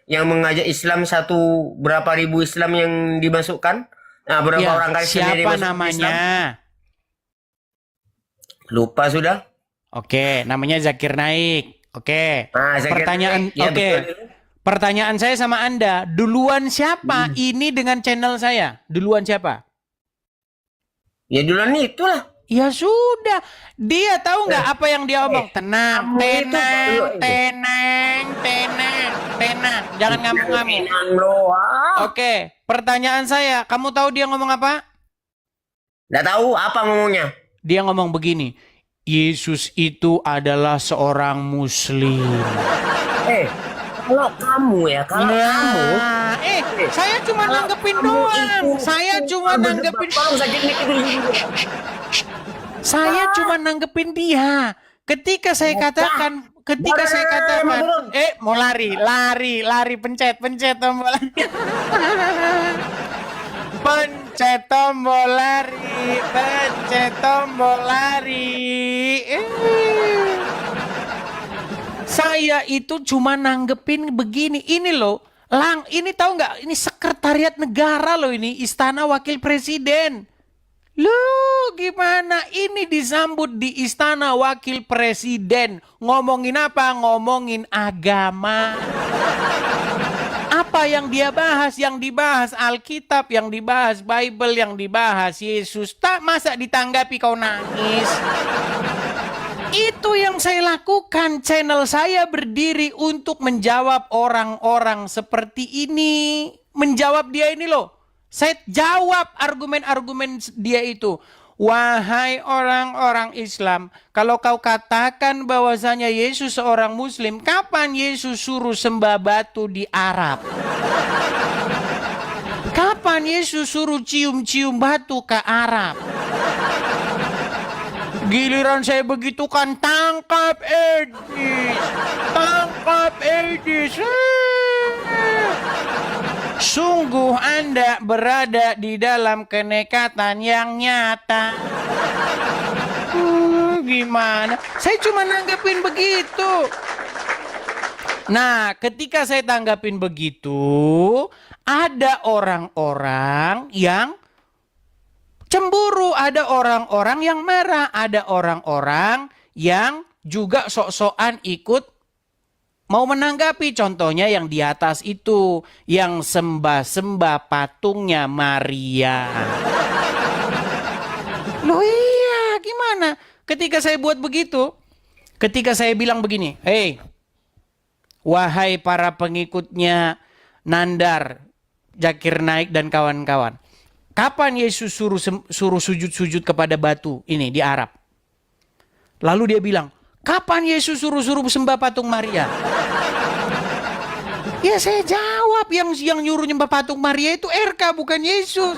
yang mengajak Islam berapa ribu Islam yang dimasukkan. Nah, berapa Ya, orang Kristen yang siapa dimasuk namanya? Islam? Lupa sudah. Oke, namanya Zakir Naik. Oke. Nah, Zakir Pertanyaan Naik. Ya, oke. betul. Pertanyaan saya sama Anda, duluan siapa ini dengan channel saya? Duluan siapa? Ya duluan itulah. Ya sudah, dia tahu nggak apa yang dia omong? Tenang, kamu itu baru aja. tenang. Jangan ngamuk-ngamuk. Tenang doang. Oke, pertanyaan saya, kamu tahu dia ngomong apa? Nggak tahu apa ngomongnya. Dia ngomong begini, Yesus itu adalah seorang Muslim. Kalau kamu Saya cuma nanggepin doang. Saya cuma nanggepin. Saya cuma nanggepin dia. Ketika saya katakan, mau lari, pencet tombol lari. Pencet tombol lari. Saya itu cuma nanggepin begini. Ini loh, ini tahu nggak? Ini sekretariat negara loh ini, Istana Wakil Presiden. Loh, gimana ini disambut di istana wakil presiden? Ngomongin apa? Ngomongin agama. Apa yang dia bahas? Yang dibahas Alkitab, yang dibahas Bible, yang dibahas Yesus. Tak masa ditanggapi kau nangis. Itu yang saya lakukan. Channel saya berdiri untuk menjawab orang-orang seperti ini. Menjawab dia ini loh. Saya jawab argumen-argumen dia itu. Wahai orang-orang Islam, kalau kau katakan bahwasanya Yesus seorang Muslim, kapan Yesus suruh sembah batu di Arab? Kapan Yesus suruh cium-cium batu ke Arab? Giliran saya begitu kan, tangkap Edis, tangkap Edis. Sungguh Anda berada di dalam kenekatan yang nyata. Gimana? Saya cuma nanggepin begitu. Nah, ketika saya tanggapin begitu, ada orang-orang yang cemburu, ada orang-orang yang marah, ada orang-orang yang juga sok-sokan ikut mau menanggapi. Contohnya yang di atas itu, yang sembah-sembah patungnya Maria. Loh iya, gimana? Ketika saya buat begitu, ketika saya bilang begini, hei, wahai para pengikutnya Nandar, Zakir Naik dan kawan-kawan, kapan Yesus suruh sujud-sujud kepada batu ini di Arab? Lalu dia bilang, kapan Yesus suruh sembah patung Maria? Ya saya jawab, yang nyuruh nyembah patung Maria itu RK bukan Yesus.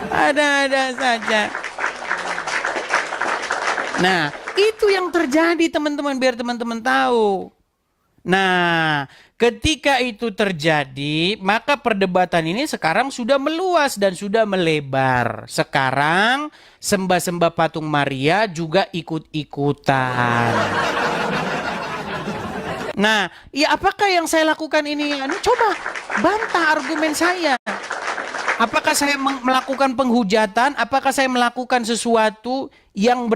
Ada-ada saja. Nah, itu yang terjadi teman-teman, biar teman-teman tahu. Nah, ketika itu terjadi, maka perdebatan ini sekarang sudah meluas dan sudah melebar. Sekarang sembah-sembah patung Maria juga ikut-ikutan. Nah, ya apakah yang saya lakukan ini? Coba bantah argumen saya. Apakah saya melakukan penghujatan? Apakah saya melakukan sesuatu yang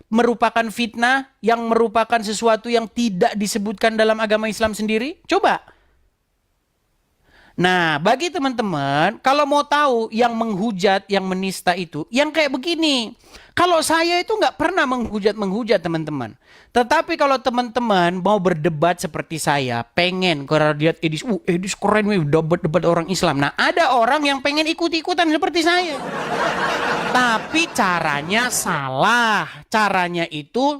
merupakan fitnah, yang merupakan sesuatu yang tidak disebutkan dalam agama Islam sendiri? Coba. Nah, bagi teman-teman, kalau mau tahu yang menghujat, yang menista itu, yang kayak begini. Kalau saya itu nggak pernah menghujat teman-teman. Tetapi kalau teman-teman mau berdebat seperti saya, pengen kalau lihat Edis, Edis keren weh, debat orang Islam. Nah, ada orang yang pengen ikut-ikutan seperti saya. Tapi caranya salah. Caranya itu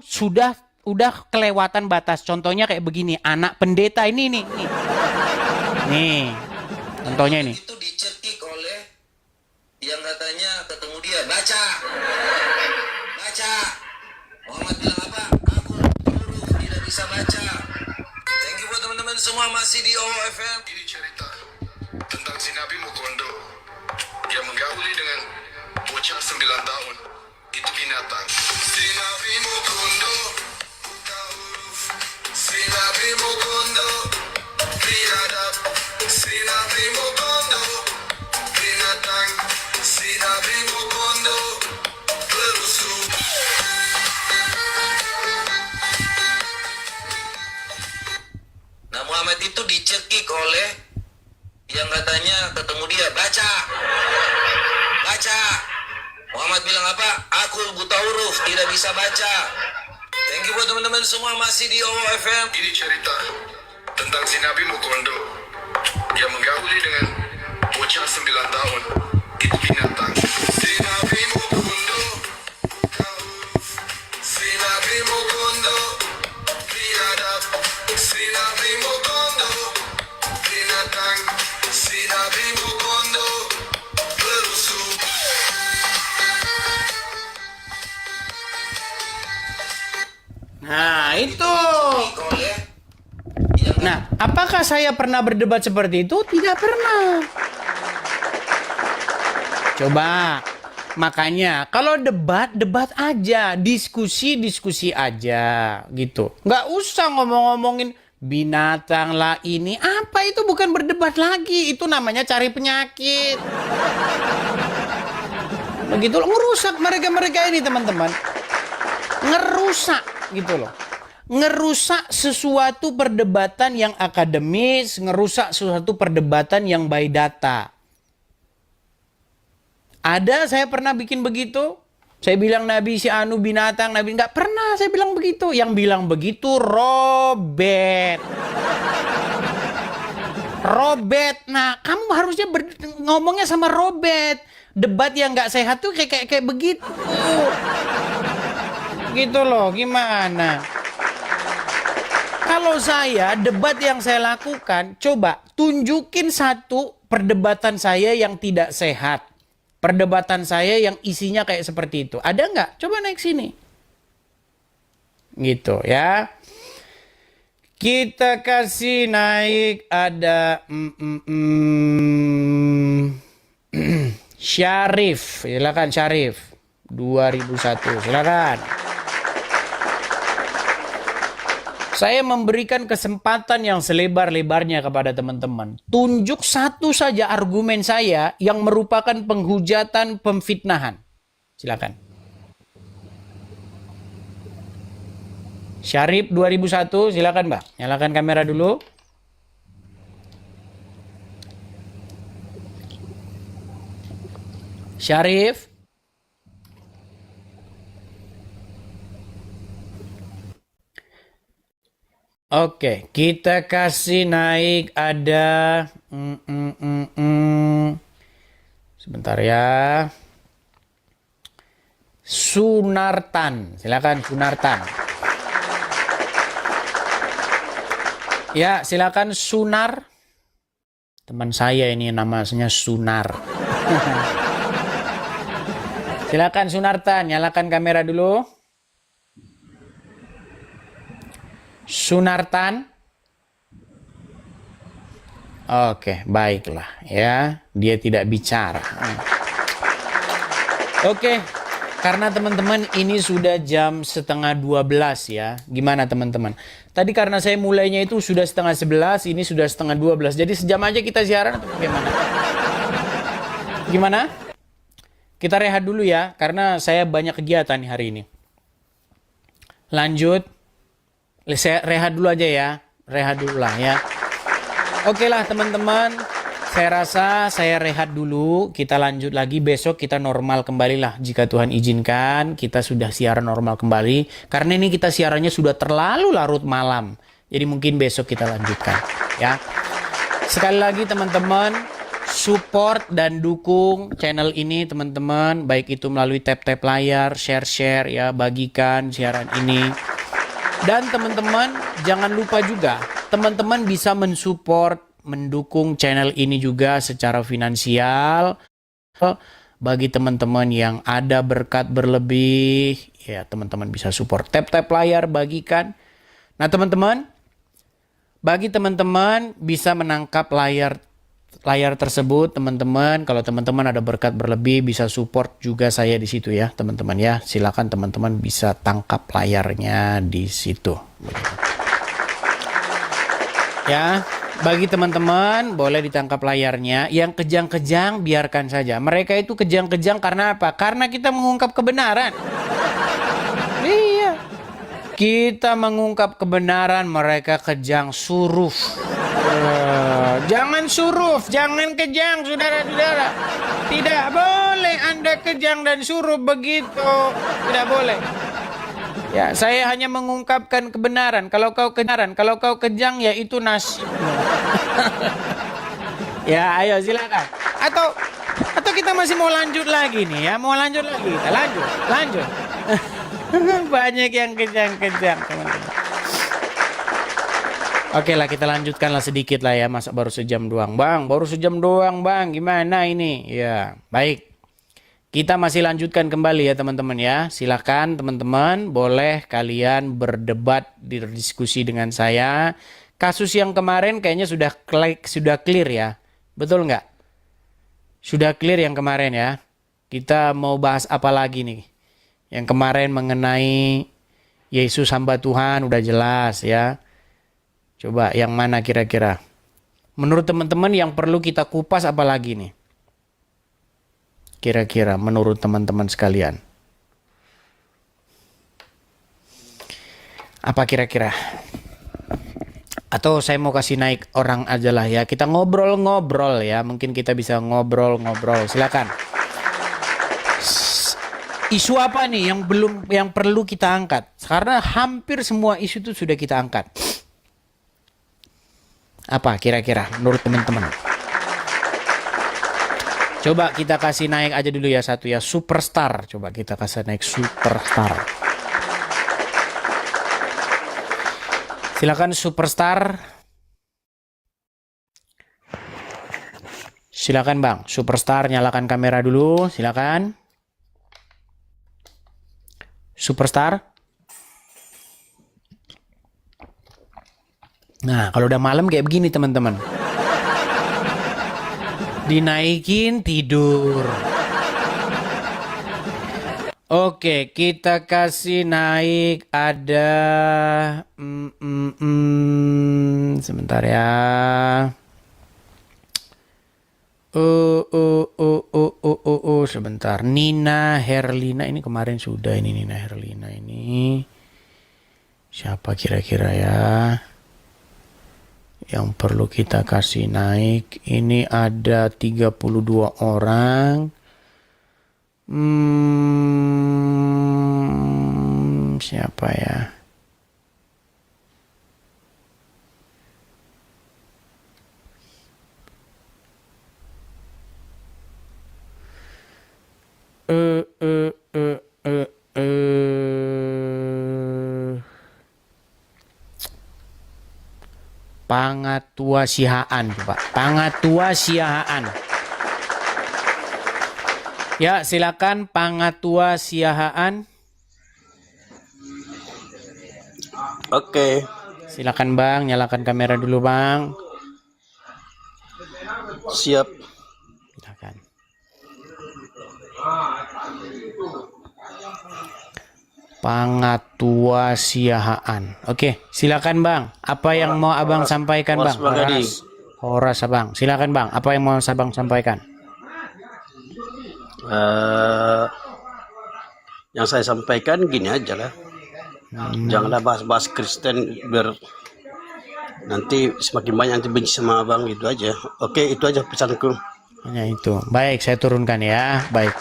udah kelewatan batas. Contohnya kayak begini, anak pendeta ini nih. Nih. Contohnya ini. Itu dicekik oleh yang katanya ketemu dia, baca. Muhammad bilang apa? Aku huruf tidak bisa baca. Thank you buat teman-teman semua masih di OFM. Ini cerita tentang si Nabi Mukondo yang menggauli dengan bocah 9 tahun. Itu binatang. Si Nabi Mukondo buta huruf. Si Nabi Mukondo biadab. Si Nabi Mukondo binatang. Si Nabi Mukondo berusuh. Nah, Muhammad itu dicekik oleh yang katanya ketemu dia, baca. Muhammad bilang apa? Aku buta huruf, tidak bisa baca. Thank you buat teman-teman semua masih di OFM. Ini cerita tentang si Nabi Mukondo yang menggauli dengan bocah 9 tahun. Itu binatang. Si Nabi Mukondo buta huruf. Si Nabi Mukondo biadab. Si Nabi Mukondo binatang. Si Nabi Mukondo berusuh. Nah, itu. Nah, apakah saya pernah berdebat seperti itu? Tidak pernah. Coba. Makanya, kalau debat aja. Diskusi aja. Gitu. Nggak usah ngomongin binatang lah ini. Apa itu bukan berdebat lagi. Itu namanya cari penyakit. Begitu loh, ngerusak mereka-mereka ini teman-teman. Ngerusak gitu loh. Ngerusak sesuatu perdebatan yang akademis, ngerusak sesuatu perdebatan yang by data. Ada saya pernah bikin begitu. Saya bilang Nabi si anu binatang, Nabi nggak pernah saya bilang begitu. Yang bilang begitu Robert. Robert, nah kamu harusnya ngomongnya sama Robert. Debat yang nggak sehat tuh kayak begitu. Gitu loh, gimana? Kalau saya, debat yang saya lakukan, coba tunjukin satu perdebatan saya yang tidak sehat. Perdebatan saya yang isinya kayak seperti itu. Ada nggak? Coba naik sini. Gitu ya. Kita kasih naik ada Syarif. Silakan Syarif. 2001. Silakan. Saya memberikan kesempatan yang selebar-lebarnya kepada teman-teman. Tunjuk satu saja argumen saya yang merupakan penghujatan, pemfitnahan. Silakan. Syarif 2001, silakan Mbak. Nyalakan kamera dulu. Syarif. Oke, kita kasih naik ada sebentar ya. Sunartan. Silakan Sunartan. Ya, silakan Sunar. Teman saya ini namanya Sunar. Silakan Sunartan, nyalakan kamera dulu. Sunartan. Oke, baiklah ya. Dia tidak bicara. Oke, karena teman-teman ini sudah jam 11:30 ya. Gimana teman-teman? Tadi karena saya mulainya itu sudah 10:30, ini sudah 11:30. Jadi sejam aja kita siaran atau bagaimana? Gimana? Kita rehat dulu ya, karena saya banyak kegiatan hari ini. Lanjut. Saya rehat dulu aja ya. Rehat dulu lah ya. Oke lah teman-teman. Saya rasa saya rehat dulu. Kita lanjut lagi. Besok kita normal kembali lah. Jika Tuhan izinkan. Kita sudah siaran normal kembali. Karena ini kita siarannya sudah terlalu larut malam. Jadi mungkin besok kita lanjutkan. Ya. Sekali lagi teman-teman. Support dan dukung channel ini teman-teman. Baik itu melalui tap-tap layar. Share-share ya. Bagikan siaran ini. Dan teman-teman jangan lupa juga teman-teman bisa mensupport, mendukung channel ini juga secara finansial. Bagi teman-teman yang ada berkat berlebih, ya teman-teman bisa support. Tap-tap layar, bagikan. Nah teman-teman, bagi teman-teman bisa menangkap layar tersebut, teman-teman. Kalau teman-teman ada berkat berlebih, bisa support juga saya di situ ya, teman-teman ya. Silakan teman-teman bisa tangkap layarnya di situ. Ya, bagi teman-teman boleh ditangkap layarnya. Yang kejang-kejang biarkan saja. Mereka itu kejang-kejang karena apa? Karena kita mengungkap kebenaran. Iya. Kita mengungkap kebenaran, mereka kejang suruf. Jangan suruf, jangan kejang saudara-saudara. Tidak boleh Anda kejang dan suruf begitu. Tidak boleh. Ya, saya hanya mengungkapkan kebenaran. Kalau kau kejang ya itu nasib. Ya, ayo silakan. Atau kita masih mau lanjut lagi nih ya, mau lanjut lagi. Kita lanjut. Banyak yang kejang-kejang, teman-teman. Oke lah, kita lanjutkanlah sedikit lah ya. Masa baru sejam doang bang? Baru sejam doang bang, gimana ini? Ya, baik. Kita masih lanjutkan kembali ya teman-teman ya. Silakan teman-teman, boleh kalian berdebat, berdiskusi dengan saya. Kasus yang kemarin kayaknya sudah clear ya. Betul nggak? Sudah clear yang kemarin ya. Kita mau bahas apa lagi nih? Yang kemarin mengenai Yesus hamba Tuhan udah jelas ya. Coba yang mana kira-kira? Menurut teman-teman yang perlu kita kupas apa lagi nih? Kira-kira menurut teman-teman sekalian. Apa kira-kira? Atau saya mau kasih naik orang aja lah ya. Kita ngobrol-ngobrol ya. Mungkin kita bisa ngobrol-ngobrol. Silakan. Isu apa nih yang perlu kita angkat? Karena hampir semua isu itu sudah kita angkat. Apa kira-kira menurut teman-teman? Coba kita kasih naik aja dulu ya satu ya, superstar. Coba kita kasih naik superstar. Silakan superstar. Silakan Bang, superstar nyalakan kamera dulu, silakan. Superstar. Nah, kalau udah malam kayak begini teman-teman. Dinaikin tidur. Oke, kita kasih naik ada sebentar ya. Sebentar. Nina Herlina ini kemarin sudah ini Nina Herlina ini. Siapa kira-kira ya? Yang perlu kita kasih naik ini ada 32 orang. Siapa ya? Pangatua Sihaan, Pak. Pangatua Sihaan. Ya, silakan Pangatua Sihaan. Oke, Silakan Bang, nyalakan kamera dulu Bang. siap. Silakan. Pangatua Sihaan. Oke, silakan Bang. Apa yang mau Abang sampaikan Bang? Horas Abang. Silakan Bang. Apa yang mau Abang sampaikan? Yang saya sampaikan gini aja lah. Janganlah bahas-bahas Kristen biar nanti semakin banyak nanti benci sama abang, itu aja. Oke, itu aja pesanku. Hanya itu. Baik, saya turunkan ya. Baik.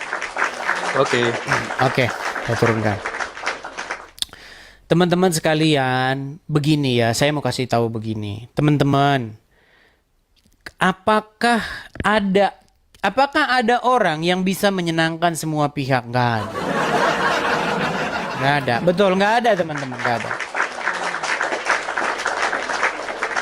Oke. Oke, saya turunkan. Teman-teman sekalian, begini ya, saya mau kasih tahu begini. Teman-teman, apakah ada orang yang bisa menyenangkan semua pihak? Nggak ada. Nggak ada. Betul, nggak ada teman-teman, nggak ada.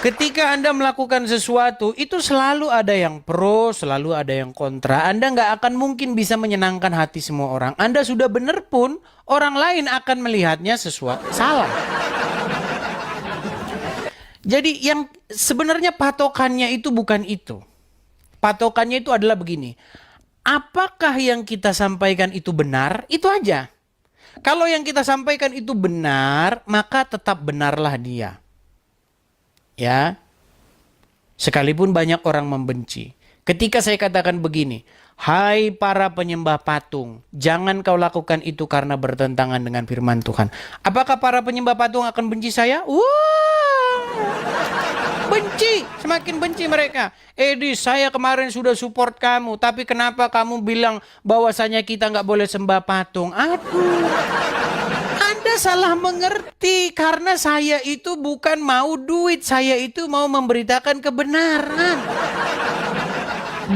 Ketika Anda melakukan sesuatu, itu selalu ada yang pro, selalu ada yang kontra. Anda nggak akan mungkin bisa menyenangkan hati semua orang. Anda sudah benar pun, orang lain akan melihatnya sesuatu salah. Jadi yang sebenarnya patokannya itu bukan itu. Patokannya itu adalah begini. Apakah yang kita sampaikan itu benar? Itu aja. Kalau yang kita sampaikan itu benar, maka tetap benarlah dia. Ya. Sekalipun banyak orang membenci. Ketika saya katakan begini, hai para penyembah patung, jangan kau lakukan itu karena bertentangan dengan firman Tuhan. Apakah para penyembah patung akan benci saya? Benci, semakin benci mereka. Edi, saya kemarin sudah support kamu, tapi kenapa kamu bilang bahwasanya kita nggak boleh sembah patung? Aduh, Anda salah mengerti, karena saya itu bukan mau duit, saya itu mau memberitakan kebenaran.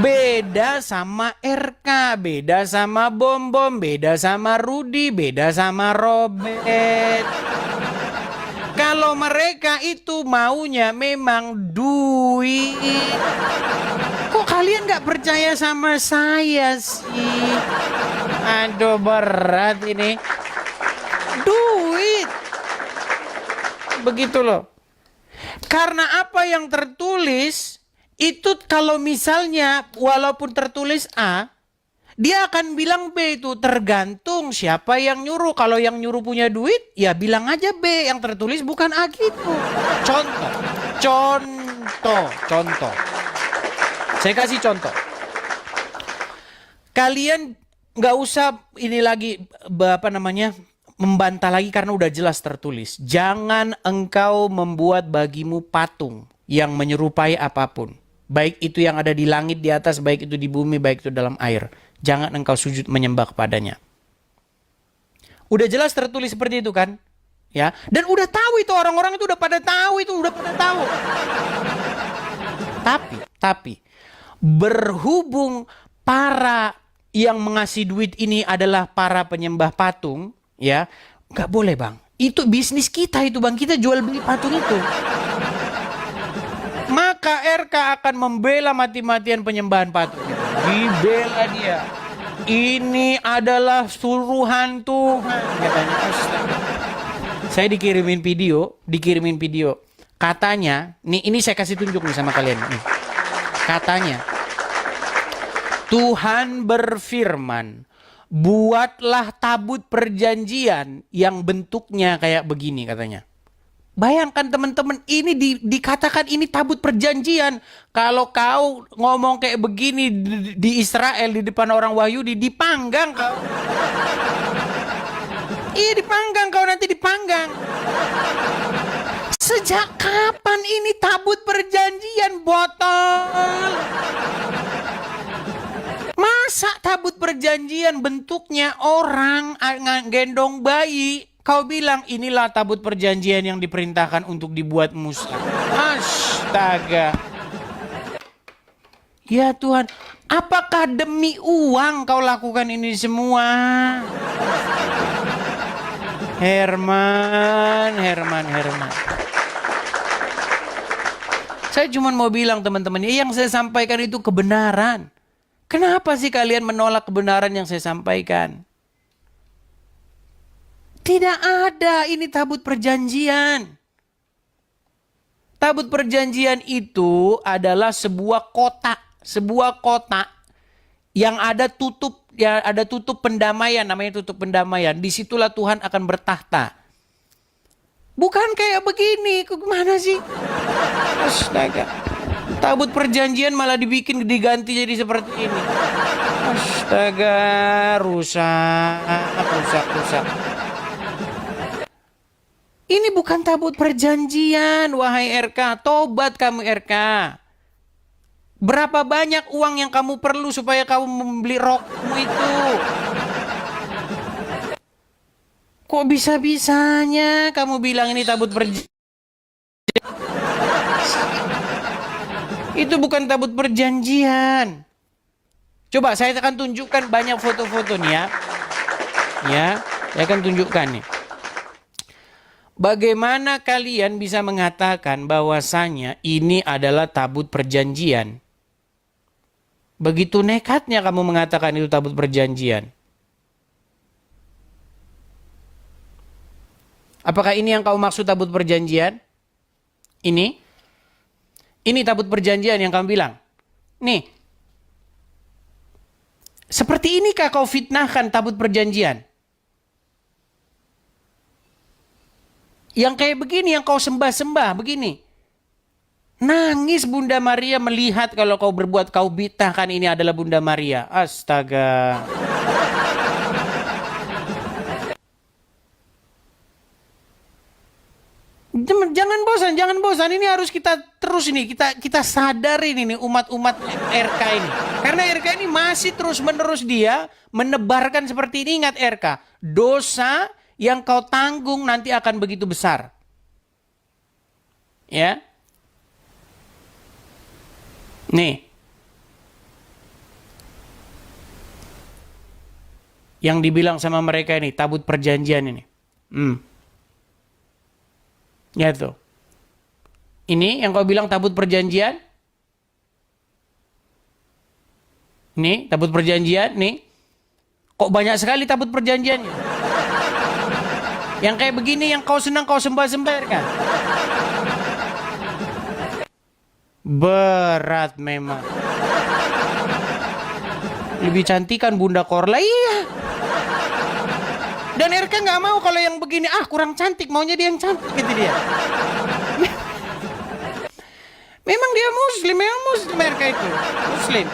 Beda sama RK, beda sama Bom Bom, beda sama Rudi, beda sama Robert. Kalau mereka itu maunya memang duit. Kok kalian gak percaya sama saya sih? Aduh, berat ini. Duit. Begitu loh. Karena apa yang tertulis itu, kalau misalnya walaupun tertulis A, dia akan bilang B, itu tergantung siapa yang nyuruh. Kalau yang nyuruh punya duit, ya bilang aja B, yang tertulis bukan A gitu. Contoh. Saya kasih contoh. kalian nggak usah ini lagi apa namanya membantah lagi karena udah jelas tertulis. Jangan engkau membuat bagimu patung yang menyerupai apapun. Baik itu yang ada di langit di atas, baik itu di bumi, baik itu dalam air. Jangan engkau sujud menyembah kepadanya. Udah jelas tertulis seperti itu kan? Ya, dan udah tahu itu orang-orang itu udah pada tahu itu, udah pada tahu. Tapi berhubung para yang mengasih duit ini adalah para penyembah patung, ya, nggak boleh bang. Itu bisnis kita itu bang, kita jual beli patung itu. Maka RK akan membela mati-matian penyembahan patung itu. Dibela dia. Ini adalah suruhan Tuhan, katanya. Astaga. Saya dikirimin video. Katanya, ini saya kasih tunjuk nih sama kalian. Nih. Katanya, Tuhan berfirman, buatlah tabut perjanjian yang bentuknya kayak begini katanya. Bayangkan teman-teman, ini dikatakan ini tabut perjanjian. Kalau kau ngomong kayak begini di Israel di depan orang Wahyudi, dipanggang kau. Iya dipanggang kau, nanti dipanggang. Sejak kapan ini tabut perjanjian, botol? Masa tabut perjanjian bentuknya orang gendong bayi? Kau bilang inilah tabut perjanjian yang diperintahkan untuk dibuat Musa. Astaga. Ya Tuhan, apakah demi uang kau lakukan ini semua? Herman. Saya cuma mau bilang teman-teman, yang saya sampaikan itu kebenaran. Kenapa sih kalian menolak kebenaran yang saya sampaikan? Tidak ada, ini tabut perjanjian. Tabut perjanjian itu adalah sebuah kotak yang ada tutup pendamaian, namanya tutup pendamaian. Disitulah Tuhan akan bertahta. Bukan kayak begini, gimana sih? Astaga. Tabut perjanjian malah diganti jadi seperti ini. Astaga, rusak. Ini bukan tabut perjanjian, wahai RK. Tobat kamu RK. Berapa banyak uang yang kamu perlu supaya kamu membeli rokmu itu? Kok bisa-bisanya kamu bilang ini tabut perjanjian? Itu bukan tabut perjanjian. Coba saya akan tunjukkan banyak foto-foto nih ya. Ya, saya akan tunjukkan nih. Bagaimana kalian bisa mengatakan bahwasanya ini adalah tabut perjanjian? Begitu nekatnya kamu mengatakan itu tabut perjanjian. Apakah ini yang kau maksud tabut perjanjian? Ini tabut perjanjian yang kamu bilang. Nih. Seperti inikah kau fitnahkan tabut perjanjian? Yang kayak begini, yang kau sembah-sembah begini. Nangis Bunda Maria melihat kalau kau berbuat, kau bitahkan ini adalah Bunda Maria. Astaga. Jangan bosan. Ini harus kita terus ini, kita sadarin ini umat-umat RK ini. Karena RK ini masih terus-menerus dia menebarkan seperti ini. Ingat RK, dosa yang kau tanggung nanti akan begitu besar. Ya. Nih. Yang dibilang sama mereka ini, tabut perjanjian ini. Ya tuh. Ini yang kau bilang tabut perjanjian. Nih, tabut perjanjian, nih. Kok banyak sekali tabut perjanjiannya? Yang kayak begini yang kau senang kau sembah-sembah kan? Berat memang. Lebih cantik kan Bunda Korla? Iya. Dan RK nggak mau kalau yang begini, kurang cantik, maunya dia yang cantik gitu dia. Memang dia muslim RK itu. Muslim.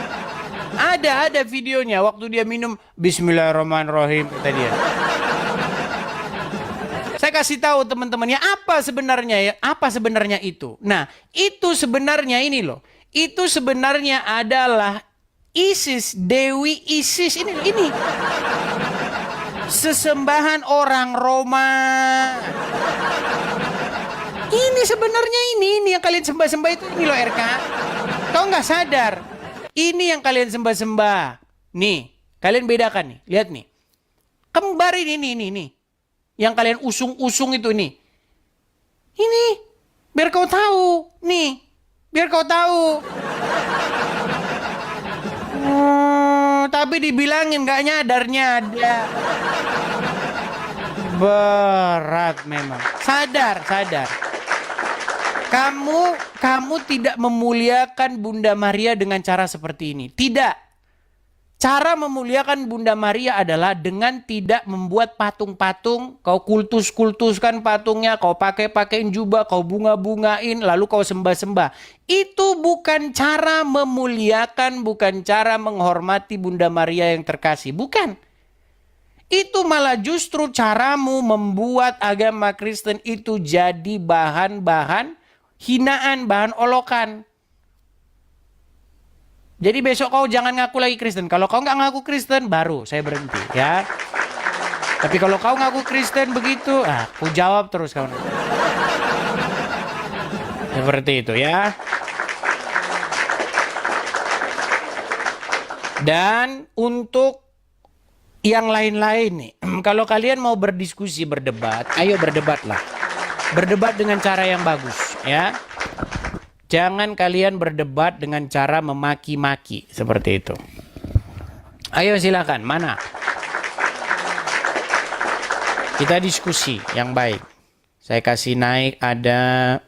Ada videonya waktu dia minum Bismillahirrahmanirrahim kata dia. Saya kasih tahu teman-temannya apa sebenarnya itu. Nah, itu sebenarnya ini loh. Itu sebenarnya adalah Isis, Dewi Isis ini. Sesembahan orang Roma. Ini sebenarnya ini yang kalian sembah-sembah itu ini loh RK. Kau nggak sadar? Ini yang kalian sembah-sembah. Nih, kalian bedakan nih. Lihat nih. Kembar ini. Yang kalian usung-usung itu ini. Ini. Biar kau tahu. Nih. Biar kau tahu. Tapi dibilangin nggak nyadar. Berat memang. Sadar. Kamu tidak memuliakan Bunda Maria dengan cara seperti ini. Tidak. Cara memuliakan Bunda Maria adalah dengan tidak membuat patung-patung. Kau kultuskan patungnya, kau pakein jubah, kau bunga-bungain, lalu kau sembah-sembah. Itu bukan cara memuliakan, bukan cara menghormati Bunda Maria yang terkasih. Bukan. Itu malah justru caramu membuat agama Kristen itu jadi bahan-bahan hinaan, bahan olokan. Jadi besok kau jangan ngaku lagi Kristen. Kalau kau nggak ngaku Kristen, baru saya berhenti ya. Tapi kalau kau ngaku Kristen begitu, aku jawab terus kau. Seperti itu ya. Dan untuk yang lain-lain nih, kalau kalian mau berdiskusi, berdebat, ayo berdebatlah. Berdebat dengan cara yang bagus ya. Jangan kalian berdebat dengan cara memaki-maki seperti itu. Ayo silakan, mana? Kita diskusi yang baik. Saya kasih naik ada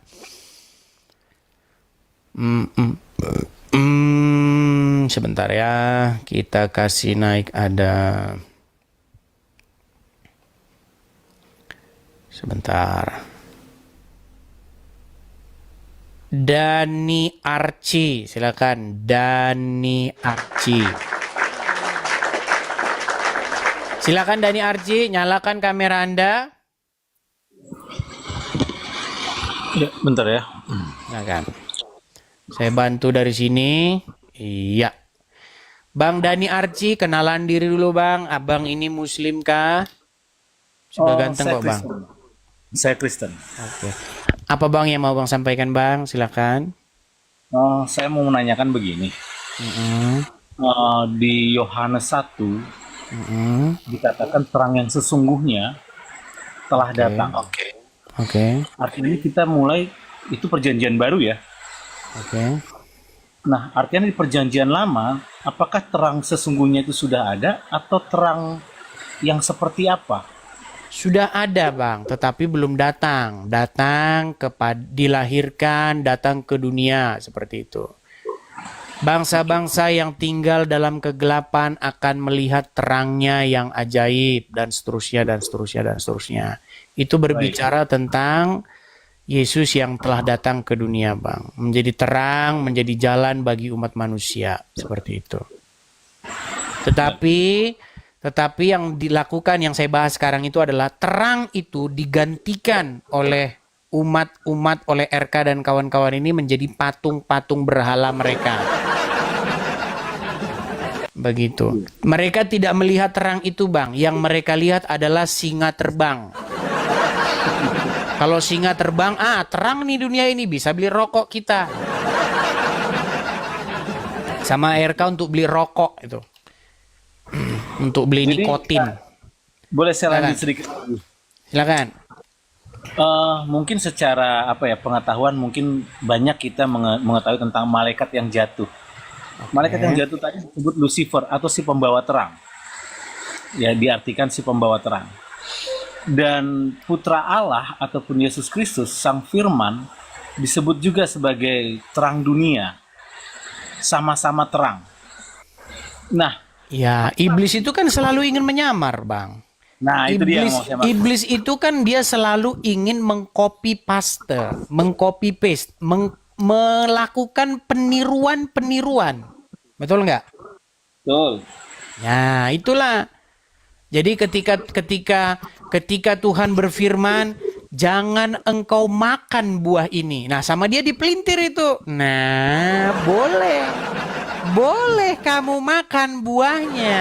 sebentar ya. Kita kasih naik ada sebentar. Dani Arci, silakan Dani Arci. Silakan Dani Arci, nyalakan kamera Anda. Ya, bentar ya. Silakan. Saya bantu dari sini. Iya. Bang Dani Arci, kenalan diri dulu Bang. Abang ini Muslim kah? Sudah ganteng kok Bang. Saya Kristen. Oke. Apa Bang yang mau Bang sampaikan Bang? Silakan. Saya mau menanyakan begini. Di Yohanes 1 dikatakan terang yang sesungguhnya telah datang. Oke. Artinya kita mulai itu perjanjian baru ya. Oke. Nah, artinya di perjanjian lama, apakah terang sesungguhnya itu sudah ada atau terang yang seperti apa? Sudah ada Bang, tetapi belum datang. Dilahirkan, datang ke dunia seperti itu. Bangsa-bangsa yang tinggal dalam kegelapan akan melihat terangnya yang ajaib dan seterusnya. Itu berbicara tentang Yesus yang telah datang ke dunia Bang. Menjadi terang, menjadi jalan bagi umat manusia. Seperti itu. Tetapi yang dilakukan, yang saya bahas sekarang itu adalah terang itu digantikan oleh umat oleh RK dan kawan-kawan ini menjadi patung-patung berhala mereka. Begitu. Mereka tidak melihat terang itu Bang. Yang mereka lihat adalah singa terbang. Kalau singa terbang, terang nih dunia ini, bisa beli rokok kita. Sama RK untuk beli rokok itu. Untuk beli nikotin. Boleh saya lanjut sedikit? Silakan. Mungkin secara pengetahuan mungkin banyak kita mengetahui tentang malaikat yang jatuh. Malaikat yang jatuh tadi disebut Lucifer atau si pembawa terang. Ya, diartikan si pembawa terang. Dan putra Allah ataupun Yesus Kristus sang firman disebut juga sebagai terang dunia. Sama-sama terang. Nah, ya, iblis itu kan selalu ingin menyamar, Bang. Nah, itu dia yang mau saya maksud. Iblis itu kan dia selalu ingin mengcopy paste, melakukan peniruan. Betul nggak? Betul. Nah, itulah. Jadi ketika Tuhan berfirman, jangan engkau makan buah ini. Nah, sama dia dipelintir itu. Nah, boleh. Boleh kamu makan buahnya.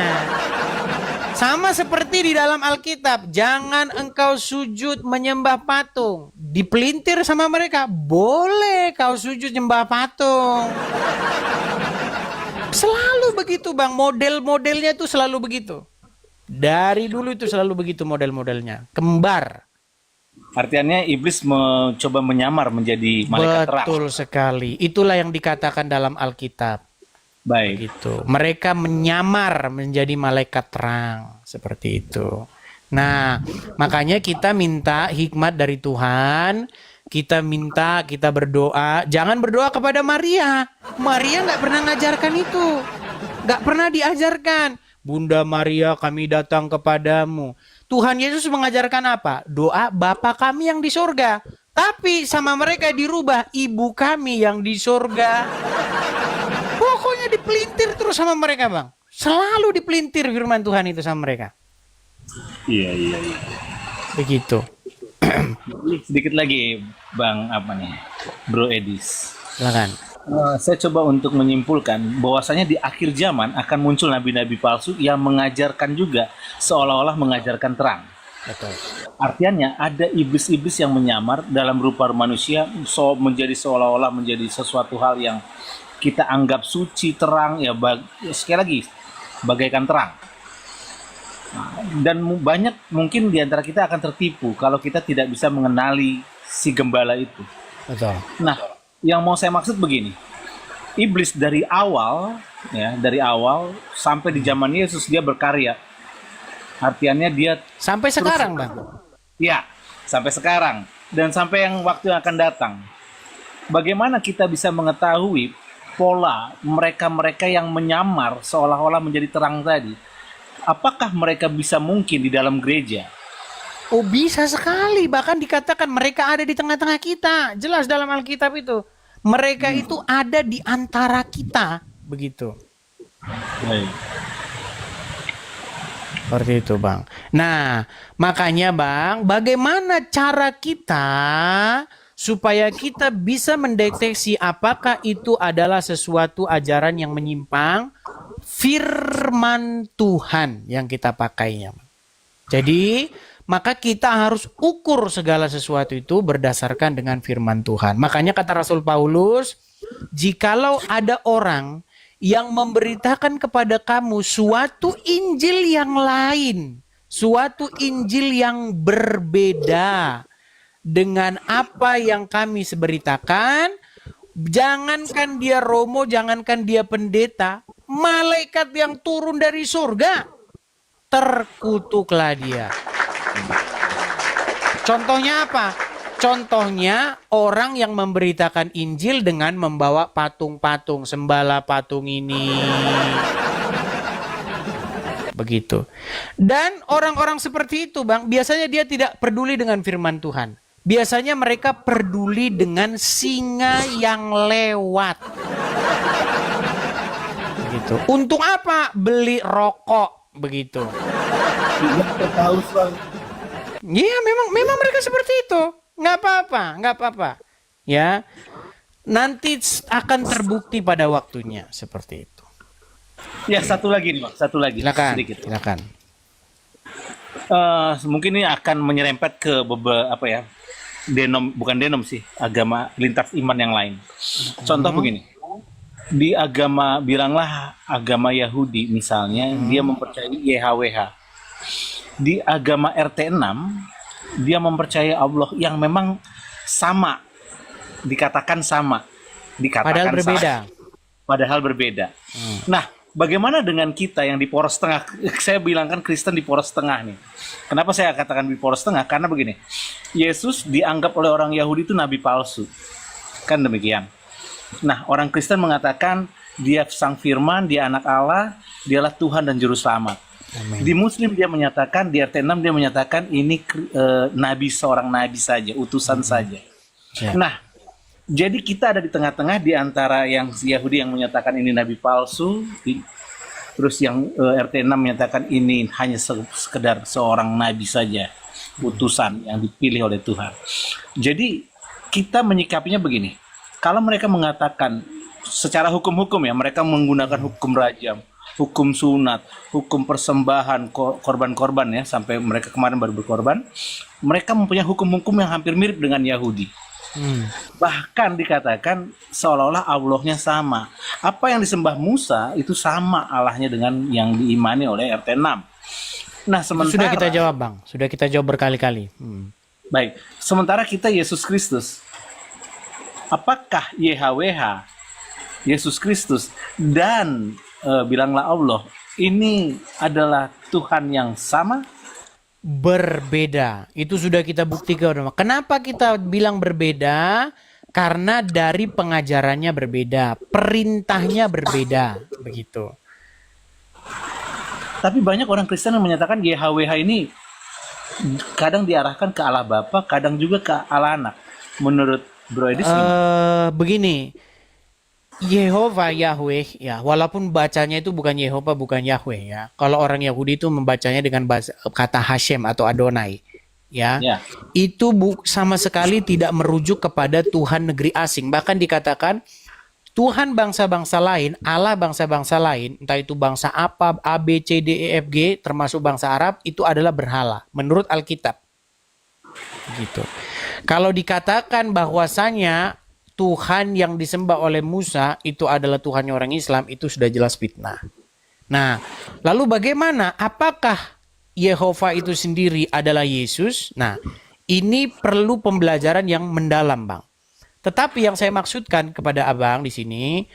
Sama seperti di dalam Alkitab, jangan engkau sujud menyembah patung. Dipelintir sama mereka, boleh kau sujud menyembah patung. Selalu begitu, Bang. Model-modelnya itu selalu begitu. Dari dulu itu selalu begitu model-modelnya. Kembar. Artinya iblis mencoba menyamar menjadi malaikat terang. Betul sekali. Itulah yang dikatakan dalam Alkitab. Baik. Gitu. Mereka menyamar menjadi malaikat terang. Seperti itu. Nah, makanya kita minta hikmat dari Tuhan. Kita berdoa. Jangan berdoa kepada Maria. Maria nggak pernah ngajarkan itu. Nggak pernah diajarkan. Bunda Maria, kami datang kepadamu. Tuhan Yesus mengajarkan apa? Doa Bapa kami yang di surga. Tapi sama mereka dirubah, Ibu kami yang di surga. Pokoknya dipelintir terus sama mereka, Bang. Selalu dipelintir firman Tuhan itu sama mereka. Iya. Begitu. Sedikit lagi, Bang, Bro Edis. Silakan. Saya coba untuk menyimpulkan bahwasanya di akhir zaman akan muncul nabi-nabi palsu yang mengajarkan juga seolah-olah mengajarkan terang. Betul. Artinya ada iblis-iblis yang menyamar dalam rupa manusia, menjadi seolah-olah menjadi sesuatu hal yang kita anggap suci, terang, ya sekali lagi bagaikan terang. Dan banyak mungkin di antara kita akan tertipu kalau kita tidak bisa mengenali si gembala itu. Betul. Nah, yang mau saya maksud begini, iblis dari awal sampai di zaman Yesus dia berkarya. Artinya dia sampai sekarang, Bang. Ya, sampai sekarang dan sampai yang waktu yang akan datang. Bagaimana kita bisa mengetahui pola mereka-mereka yang menyamar seolah-olah menjadi terang tadi? Apakah mereka bisa mungkin di dalam gereja? Oh, bisa sekali. Bahkan dikatakan mereka ada di tengah-tengah kita. Jelas dalam Alkitab itu. Mereka itu ada di antara kita. Begitu. Baik. Seperti itu, Bang. Nah, makanya, Bang, bagaimana cara kita supaya kita bisa mendeteksi apakah itu adalah sesuatu ajaran yang menyimpang firman Tuhan yang kita pakainya. Jadi, maka kita harus ukur segala sesuatu itu berdasarkan dengan firman Tuhan. Makanya kata Rasul Paulus, jikalau ada orang yang memberitakan kepada kamu suatu Injil yang lain, suatu Injil yang berbeda dengan apa yang kami beritakan, jangankan dia romo, jangankan dia pendeta, malaikat yang turun dari surga, terkutuklah dia. Contohnya apa? Contohnya orang yang memberitakan Injil dengan membawa patung-patung, sembala patung ini. Begitu. Dan orang-orang seperti itu, Bang, biasanya dia tidak peduli dengan firman Tuhan. Biasanya mereka peduli dengan singa yang lewat. Begitu. Untung apa? Beli rokok. Begitu. Iya, memang mereka seperti itu. Nggak apa-apa. Ya, nanti akan terbukti pada waktunya seperti itu. Ya, satu lagi nih, Bang. Satu lagi. Sedikit. Silakan. Mungkin ini akan menyerempet ke beberapa bukan denom sih, agama lintas iman yang lain. Contoh begini. Di agama, bilanglah agama Yahudi misalnya, dia mempercayai YHWH. Di agama RT6, dia mempercayai Allah yang memang sama. Dikatakan sama. Padahal berbeda. Padahal berbeda. Nah, bagaimana dengan kita yang di poros tengah? Saya bilangkan Kristen di poros tengah nih. Kenapa saya katakan di poros tengah? Karena begini, Yesus dianggap oleh orang Yahudi itu nabi palsu. Kan demikian. Nah, orang Kristen mengatakan dia sang firman, dia anak Allah, dialah Tuhan dan Juru Selamat. Amen. Di Muslim dia menyatakan, di RT6 dia menyatakan ini seorang nabi saja, utusan saja. Yeah. Nah, jadi kita ada di tengah-tengah di antara yang Yahudi yang menyatakan ini nabi palsu, Terus yang RT 6 menyatakan ini hanya sekedar seorang nabi saja, utusan yang dipilih oleh Tuhan. Jadi kita menyikapinya begini. Kalau mereka mengatakan secara hukum-hukum ya, mereka menggunakan hukum rajam, hukum sunat, hukum persembahan korban-korban ya, sampai mereka kemarin baru berkorban. Mereka mempunyai hukum-hukum yang hampir mirip dengan Yahudi. Bahkan dikatakan seolah-olah Allahnya sama. Apa yang disembah Musa itu sama Allahnya dengan yang diimani oleh RT 6. Nah, sementara Sudah kita jawab, Bang. Sudah kita jawab berkali-kali. baik, sementara kita Yesus Kristus. Apakah YHWH Yesus Kristus dan bilanglah Allah ini adalah Tuhan yang sama? Berbeda. Itu sudah kita buktikan. Kenapa kita bilang berbeda? Karena dari pengajarannya berbeda, perintahnya berbeda, begitu. Tapi banyak orang Kristen yang menyatakan YHWH ini kadang diarahkan ke Allah Bapa, kadang juga ke Allah Anak. Menurut Bro Edis Begini, Yehova, Yahweh, ya, walaupun bacanya itu bukan Yehova, bukan Yahweh, ya. Kalau orang Yahudi itu membacanya dengan kata Hashem atau Adonai, ya. Ya. Itu sama sekali tidak merujuk kepada Tuhan negeri asing. Bahkan dikatakan Tuhan bangsa-bangsa lain, Allah bangsa-bangsa lain, entah itu bangsa apa, A, B, C, D, E, F, G, termasuk bangsa Arab, itu adalah berhala, menurut Alkitab. Gitu. Kalau dikatakan bahwasanya Tuhan yang disembah oleh Musa itu adalah Tuhannya orang Islam, itu sudah jelas fitnah. Nah, lalu bagaimana? Apakah Yehova itu sendiri adalah Yesus? Nah, ini perlu pembelajaran yang mendalam, Bang. Tetapi yang saya maksudkan kepada Abang di sini,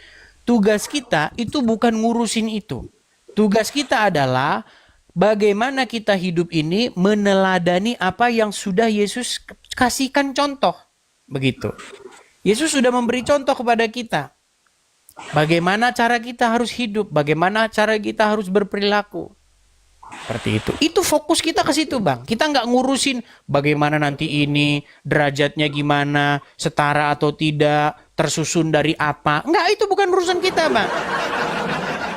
tugas kita itu bukan ngurusin itu. Tugas kita adalah bagaimana kita hidup ini meneladani apa yang sudah Yesus kasihkan contoh. Begitu. Yesus sudah memberi contoh kepada kita. Bagaimana cara kita harus hidup, bagaimana cara kita harus berperilaku. Seperti itu. Itu fokus kita ke situ, Bang. Kita nggak ngurusin bagaimana nanti ini, derajatnya gimana, setara atau tidak, tersusun dari apa. Enggak, itu bukan urusan kita, Bang.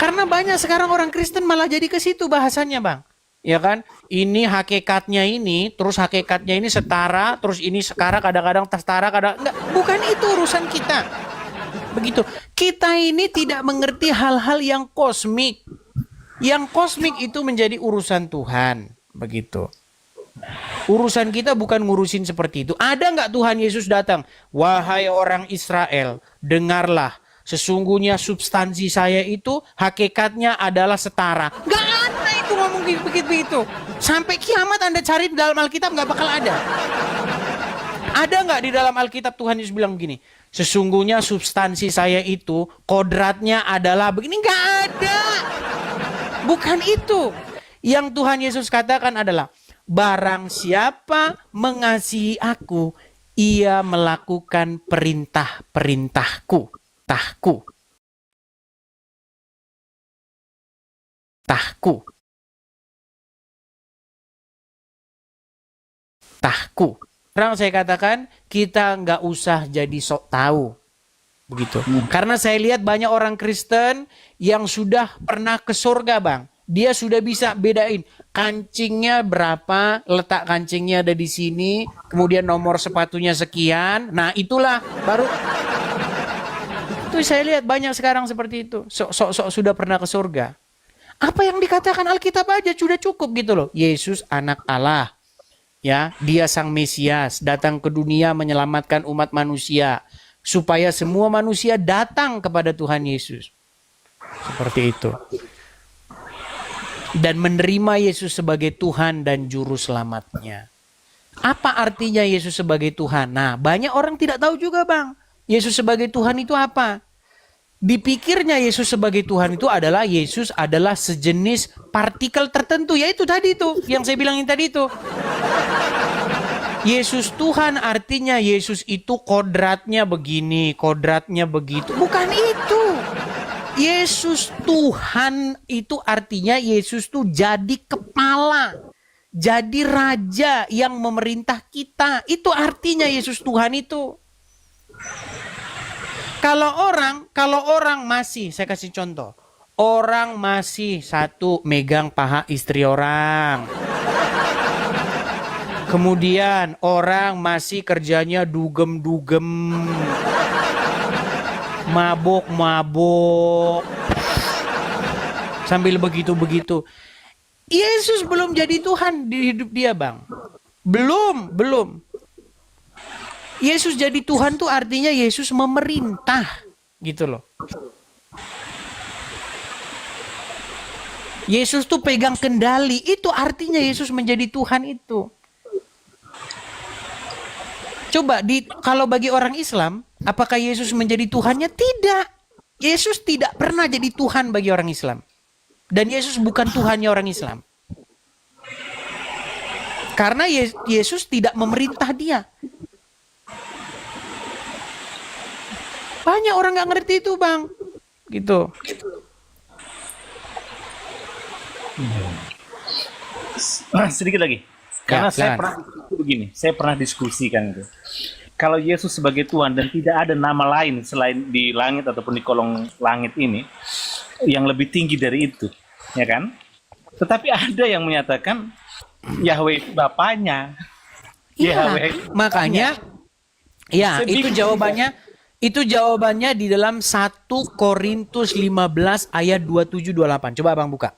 Karena banyak sekarang orang Kristen malah jadi ke situ bahasannya, Bang. Ya kan? Ini hakikatnya ini, terus hakikatnya ini setara, terus ini sekarang kadang-kadang setara, kadang enggak. Bukan itu urusan kita. Begitu. Kita ini tidak mengerti hal-hal yang kosmik. Yang kosmik itu menjadi urusan Tuhan. Begitu. Urusan kita bukan ngurusin seperti itu. Ada nggak Tuhan Yesus datang? Wahai orang Israel, dengarlah. Sesungguhnya substansi saya itu hakikatnya adalah setara. Nggak ada itu ngomong begitu. Sampai kiamat Anda cari di dalam Alkitab nggak bakal ada. Ada nggak di dalam Alkitab Tuhan Yesus bilang begini? Sesungguhnya substansi saya itu kodratnya adalah begini. Nggak ada. Bukan itu. Yang Tuhan Yesus katakan adalah barang siapa mengasihi aku, ia melakukan perintah-perintahku. Tahku. Sekarang saya katakan kita nggak usah jadi sok tahu. Begitu. Karena saya lihat banyak orang Kristen yang sudah pernah ke surga, Bang. Dia sudah bisa bedain kancingnya berapa, letak kancingnya ada di sini, kemudian nomor sepatunya sekian. Nah, itulah baru. Itu saya lihat banyak sekarang seperti itu. Sok sudah pernah ke surga. Apa yang dikatakan Alkitab aja sudah cukup gitu loh. Yesus anak Allah. Ya, dia sang Mesias, datang ke dunia menyelamatkan umat manusia supaya semua manusia datang kepada Tuhan Yesus. Seperti itu. Dan menerima Yesus sebagai Tuhan dan juru selamatnya. Apa artinya Yesus sebagai Tuhan? Nah, banyak orang tidak tahu juga, Bang. Yesus sebagai Tuhan itu apa? Dipikirnya Yesus sebagai Tuhan itu adalah Yesus adalah sejenis partikel tertentu. Yaitu tadi itu, yang saya bilangin tadi itu. Yesus Tuhan artinya Yesus itu kodratnya begini, kodratnya begitu. Bukan itu. Yesus Tuhan itu artinya Yesus tuh jadi kepala. Jadi raja yang memerintah kita. Itu artinya Yesus Tuhan itu. Kalau orang masih, saya kasih contoh. orang masih satu megang paha istri orang. Kemudian orang masih kerjanya dugem-dugem, mabok-mabok, sambil begitu-begitu. Yesus belum jadi Tuhan di hidup dia, Bang. Belum. Yesus jadi Tuhan tuh artinya Yesus memerintah, gitu loh. Yesus tuh pegang kendali, itu artinya Yesus menjadi Tuhan itu. Coba kalau bagi orang Islam, apakah Yesus menjadi Tuhannya? Tidak. Yesus tidak pernah jadi Tuhan bagi orang Islam. Dan Yesus bukan Tuhannya orang Islam. Karena Yesus tidak memerintah dia. Banyak orang nggak ngerti itu, Bang. Gitu. Sedikit lagi. Karena Ya, saya pernah diskusikan itu. Kalau Yesus sebagai Tuhan dan tidak ada nama lain selain di langit ataupun di kolong langit ini yang lebih tinggi dari itu, ya kan? Tetapi ada yang menyatakan Yahweh itu Bapaknya. Iya, Yahweh makanya ya, itu jawabannya di dalam 1 Korintus 15 ayat 27-28. Coba Abang buka.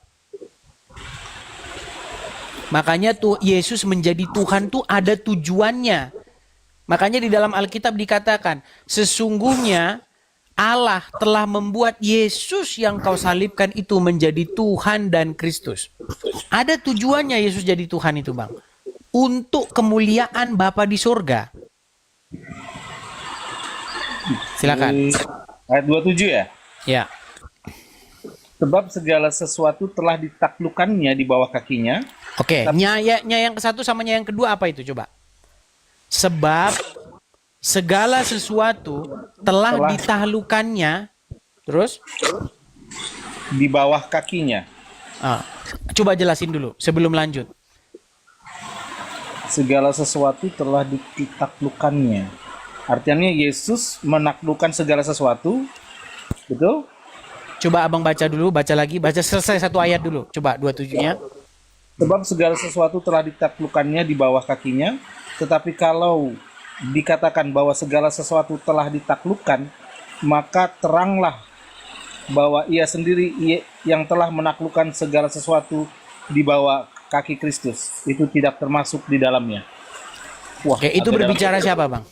Makanya tuh Yesus menjadi Tuhan tuh ada tujuannya. Makanya di dalam Alkitab dikatakan, sesungguhnya Allah telah membuat Yesus yang kau salibkan itu menjadi Tuhan dan Kristus. Ada tujuannya Yesus jadi Tuhan itu, Bang. Untuk kemuliaan Bapa di surga. Silakan. Ayat 27 ya? Ya. Sebab segala sesuatu telah ditaklukkannya di bawah kakinya. Oke, nya yang ke satu sama nya yang kedua apa itu coba? Sebab segala sesuatu telah ditahlukannya, terus Di bawah kakinya. Coba jelasin dulu sebelum lanjut. Segala sesuatu telah ditaklukkannya. Artinya Yesus menaklukkan segala sesuatu. Betul? Coba Abang baca dulu, baca lagi, baca selesai satu ayat dulu. Coba 27-nya. Sebab segala sesuatu telah ditaklukkannya di bawah kakinya, tetapi kalau dikatakan bahwa segala sesuatu telah ditaklukkan, maka teranglah bahwa ia sendiri yang telah menaklukkan segala sesuatu di bawah kaki Kristus. Itu tidak termasuk di dalamnya. Wah, Oke, itu berbicara siapa, Bang?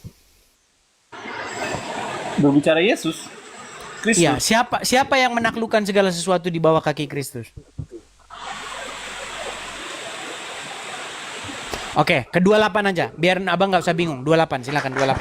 Berbicara Yesus. Kristus. Iya, siapa yang menaklukkan segala sesuatu di bawah kaki Kristus? Oke, ke 28 aja. Biar Abang nggak usah bingung. 28, silakan 28.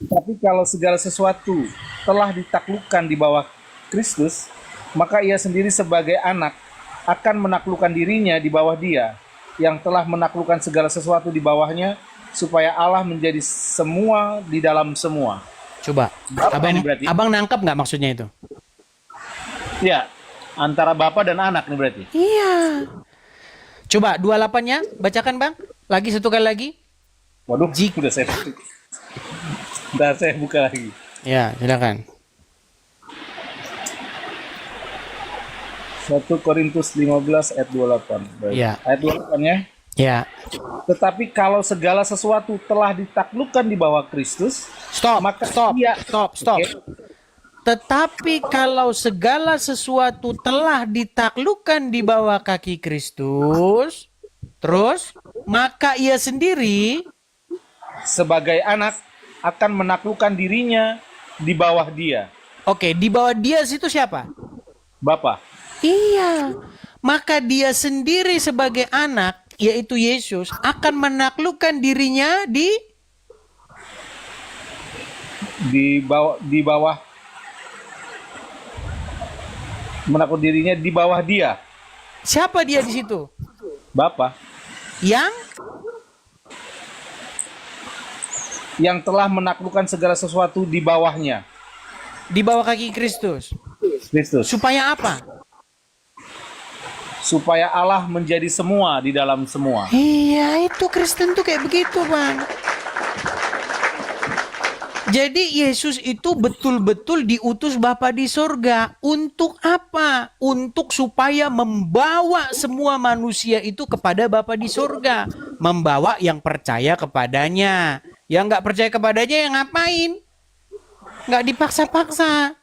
Tapi kalau segala sesuatu telah ditaklukkan di bawah Kristus, maka ia sendiri sebagai anak akan menaklukkan dirinya di bawah dia, yang telah menaklukkan segala sesuatu di bawahnya, supaya Allah menjadi semua di dalam semua. Coba, Apa ini berarti? Abang nangkep nggak maksudnya itu? Ya, antara Bapa dan anak nih berarti. Iya. Coba 28-nya, bacakan Bang. Lagi satu kali lagi. Waduh, udah saya. Ntar saya buka lagi. Ya, silakan. 1 Korintus 15 ayat 28. Baik. Ya. Ayat 28-nya. Ya. Tetapi kalau segala sesuatu telah ditaklukkan di bawah Kristus, Stop. ia- Stop. Oke. Tetapi kalau segala sesuatu telah ditaklukkan di bawah kaki Kristus, terus maka ia sendiri sebagai anak akan menaklukkan dirinya di bawah dia, Oke, di bawah dia situ siapa? Bapa. Iya. Maka dia sendiri sebagai anak, yaitu Yesus, akan menaklukkan dirinya di bawah menakluk dirinya di bawah dia, siapa dia di situ? Bapa, yang telah menaklukkan segala sesuatu di bawahnya, di bawah kaki Kristus. Supaya apa? Supaya Allah menjadi semua di dalam semua. Iya, itu Kristen tuh kayak begitu, Bang. Jadi Yesus itu betul-betul diutus Bapa di sorga. Untuk apa? Untuk supaya membawa semua manusia itu kepada Bapa di sorga. Membawa yang percaya kepadanya. Yang nggak percaya kepadanya yang ngapain? Nggak dipaksa-paksa.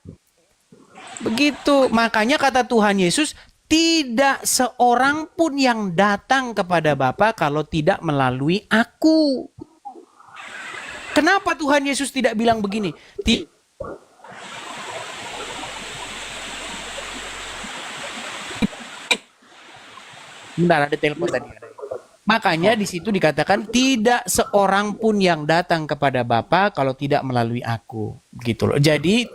Begitu. Makanya kata Tuhan Yesus, tidak seorang pun yang datang kepada Bapa kalau tidak melalui aku. Kenapa Tuhan Yesus tidak bilang begini? Bentar, ada telepon tadi. Makanya di situ dikatakan tidak seorang pun yang datang kepada Bapa kalau tidak melalui aku. Gitu loh. Jadi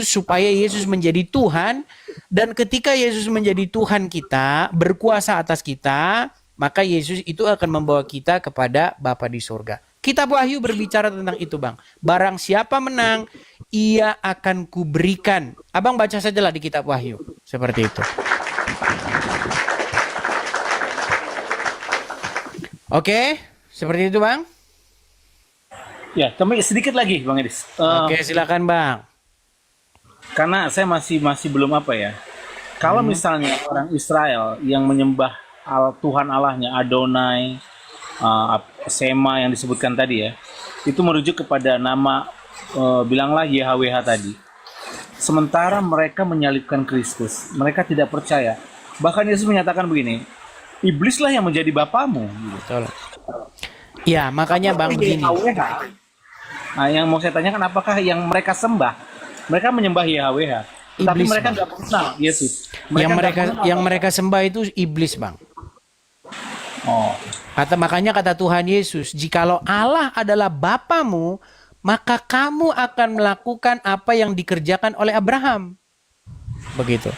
supaya Yesus menjadi Tuhan, dan ketika Yesus menjadi Tuhan kita, berkuasa atas kita, maka Yesus itu akan membawa kita kepada Bapa di surga. Kitab Wahyu berbicara tentang itu, Bang. Barang siapa menang, ia akan kuberikan. Abang baca sajalah di Kitab Wahyu. Seperti itu. Oke, seperti itu, Bang. Ya, tapi sedikit lagi, Bang Edis. Oke, silakan, Bang. Karena saya masih belum apa ya. Kalau misalnya orang Israel yang menyembah Tuhan Allahnya, Adonai, Sema yang disebutkan tadi ya, itu merujuk kepada nama, bilanglah YHWH tadi. Sementara mereka menyalibkan Kristus, mereka tidak percaya. Bahkan Yesus menyatakan begini, iblislah yang menjadi bapamu. Betul. Ya, makanya Bang begini. Nah, yang mau saya tanyakan, apakah yang mereka sembah, mereka menyembah YHWH, tapi Iblis, mereka Bang. nggak kenal Yesus. Yang mereka sembah itu iblis, Bang. Oh, Makanya kata Tuhan Yesus, jikalau Allah adalah bapamu, maka kamu akan melakukan apa yang dikerjakan oleh Abraham. Begitu.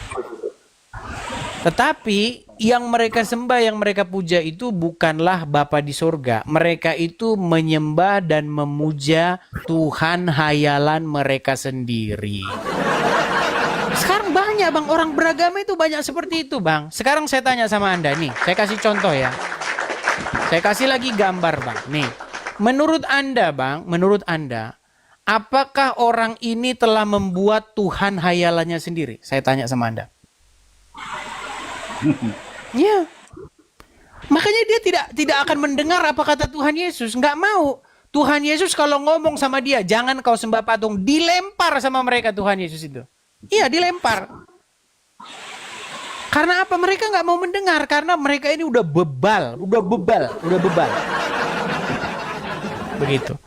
Tetapi yang mereka sembah, yang mereka puja itu bukanlah Bapa di surga. Mereka itu menyembah dan memuja Tuhan hayalan mereka sendiri. Sekarang banyak, Bang, orang beragama itu banyak seperti itu, Bang. Sekarang saya tanya sama Anda nih, saya kasih contoh ya. Saya kasih lagi gambar, Bang. Nih, menurut Anda, Bang, menurut Anda, apakah orang ini telah membuat Tuhan hayalannya sendiri? Saya tanya sama Anda. Ya, makanya dia tidak akan mendengar apa kata Tuhan Yesus. Nggak mau. Tuhan Yesus kalau ngomong sama dia, jangan kau sembah patung, dilempar sama mereka Tuhan Yesus itu. Iya, dilempar. Karena apa? Mereka nggak mau mendengar, karena mereka ini udah bebal. Begitu.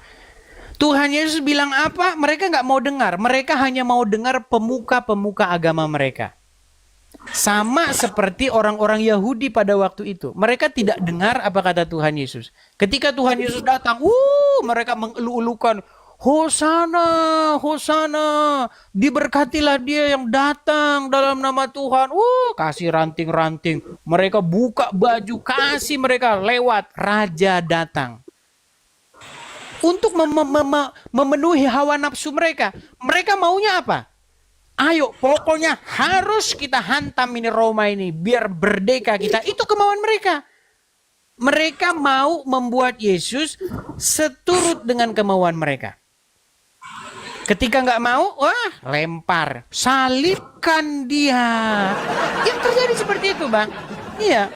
Tuhan Yesus bilang apa? Mereka nggak mau dengar. Mereka hanya mau dengar pemuka-pemuka agama mereka. Sama seperti orang-orang Yahudi pada waktu itu. Mereka tidak dengar apa kata Tuhan Yesus. Ketika Tuhan Yesus datang, mereka mengelu-elukan, Hosana, Hosana, diberkatilah dia yang datang dalam nama Tuhan. Kasih ranting-ranting. Mereka buka baju, kasih mereka lewat. Raja datang. Untuk memenuhi hawa nafsu mereka. Mereka maunya apa? Ayo, pokoknya harus kita hantam ini Roma ini. Biar berdeka kita. Itu kemauan mereka. Mereka mau membuat Yesus seturut dengan kemauan mereka. Ketika nggak mau, lempar. Salibkan dia. Yang terjadi seperti itu, Bang. Iya.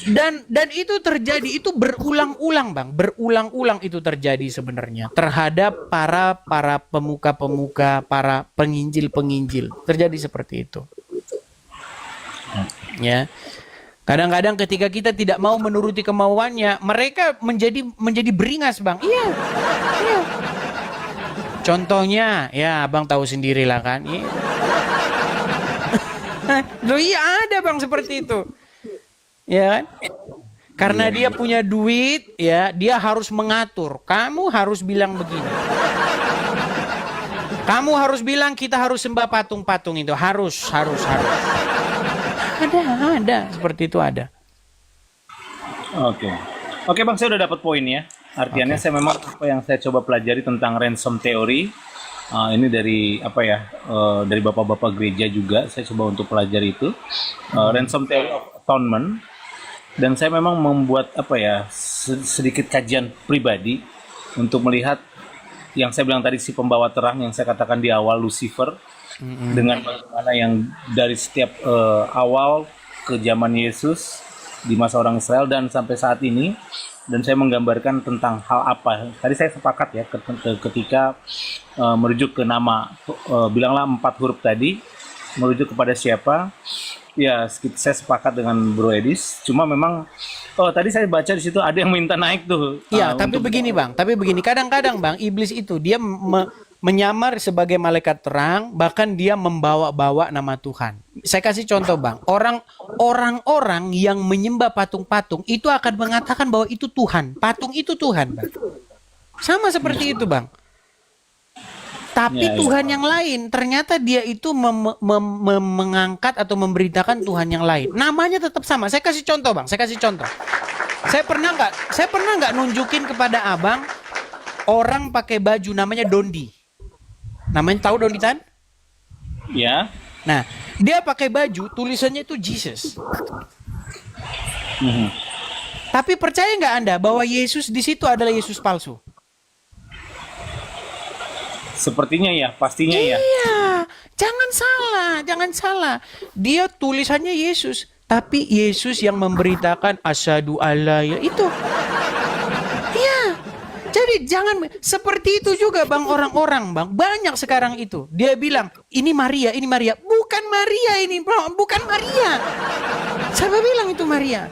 Dan itu terjadi, itu berulang-ulang, Bang. Berulang-ulang itu terjadi sebenarnya terhadap para pemuka-pemuka, para penginjil-penginjil. Terjadi seperti itu. Ya. Kadang-kadang ketika kita tidak mau menuruti kemauannya, mereka menjadi beringas, Bang. Iya. Iya. Contohnya, ya Abang tahu sendirilah kan. Iya. Loh iya ada, Bang, seperti itu. Ya kan? Karena dia punya duit, ya, dia harus mengatur. Kamu harus bilang begini. Kamu harus bilang kita harus sembah patung-patung itu. Harus. Ada. Seperti itu ada. Oke, Bang, saya udah dapat poinnya. Artinya saya memang apa yang saya coba pelajari tentang ransom theory. Ini dari dari bapak-bapak gereja juga saya coba untuk pelajari itu. Ransom theory of atonement. Dan saya memang membuat sedikit kajian pribadi untuk melihat yang saya bilang tadi, si pembawa terang yang saya katakan di awal, Lucifer, dengan bagaimana yang dari setiap awal ke zaman Yesus di masa orang Israel dan sampai saat ini. Dan saya menggambarkan tentang hal apa. Tadi saya sepakat ya ketika merujuk ke nama, bilanglah 4 huruf tadi, merujuk kepada siapa. Ya, saya sepakat dengan Bro Edis. Cuma memang, tadi saya baca di situ ada yang minta naik tuh. Iya, tapi begini Bang, kadang-kadang Bang, iblis itu dia menyamar sebagai malaikat terang, bahkan dia membawa-bawa nama Tuhan. Saya kasih contoh Bang, orang-orang yang menyembah patung-patung itu akan mengatakan bahwa itu Tuhan, patung itu Tuhan Bang. Sama seperti itu Bang. Tapi Ya, ya. Tuhan yang lain, ternyata dia itu mengangkat atau memberitakan Tuhan yang lain. Namanya tetap sama. Saya kasih contoh Bang, saya kasih contoh. Saya pernah nggak nunjukin kepada Abang orang pakai baju namanya Dondi. Namanya tahu Dondi Tan? Ya. Nah, dia pakai baju tulisannya itu Jesus. Mhm. Tapi percaya nggak Anda bahwa Yesus di situ adalah Yesus palsu? Sepertinya ya, pastinya ya. Iya, jangan salah. Dia tulisannya Yesus, tapi Yesus yang memberitakan asyhadu alla ya itu. Iya. Jadi jangan seperti itu juga Bang, orang-orang Bang. Banyak sekarang itu. Dia bilang, ini Maria. Bukan Maria ini, Bro. Bukan Maria. Siapa bilang itu Maria?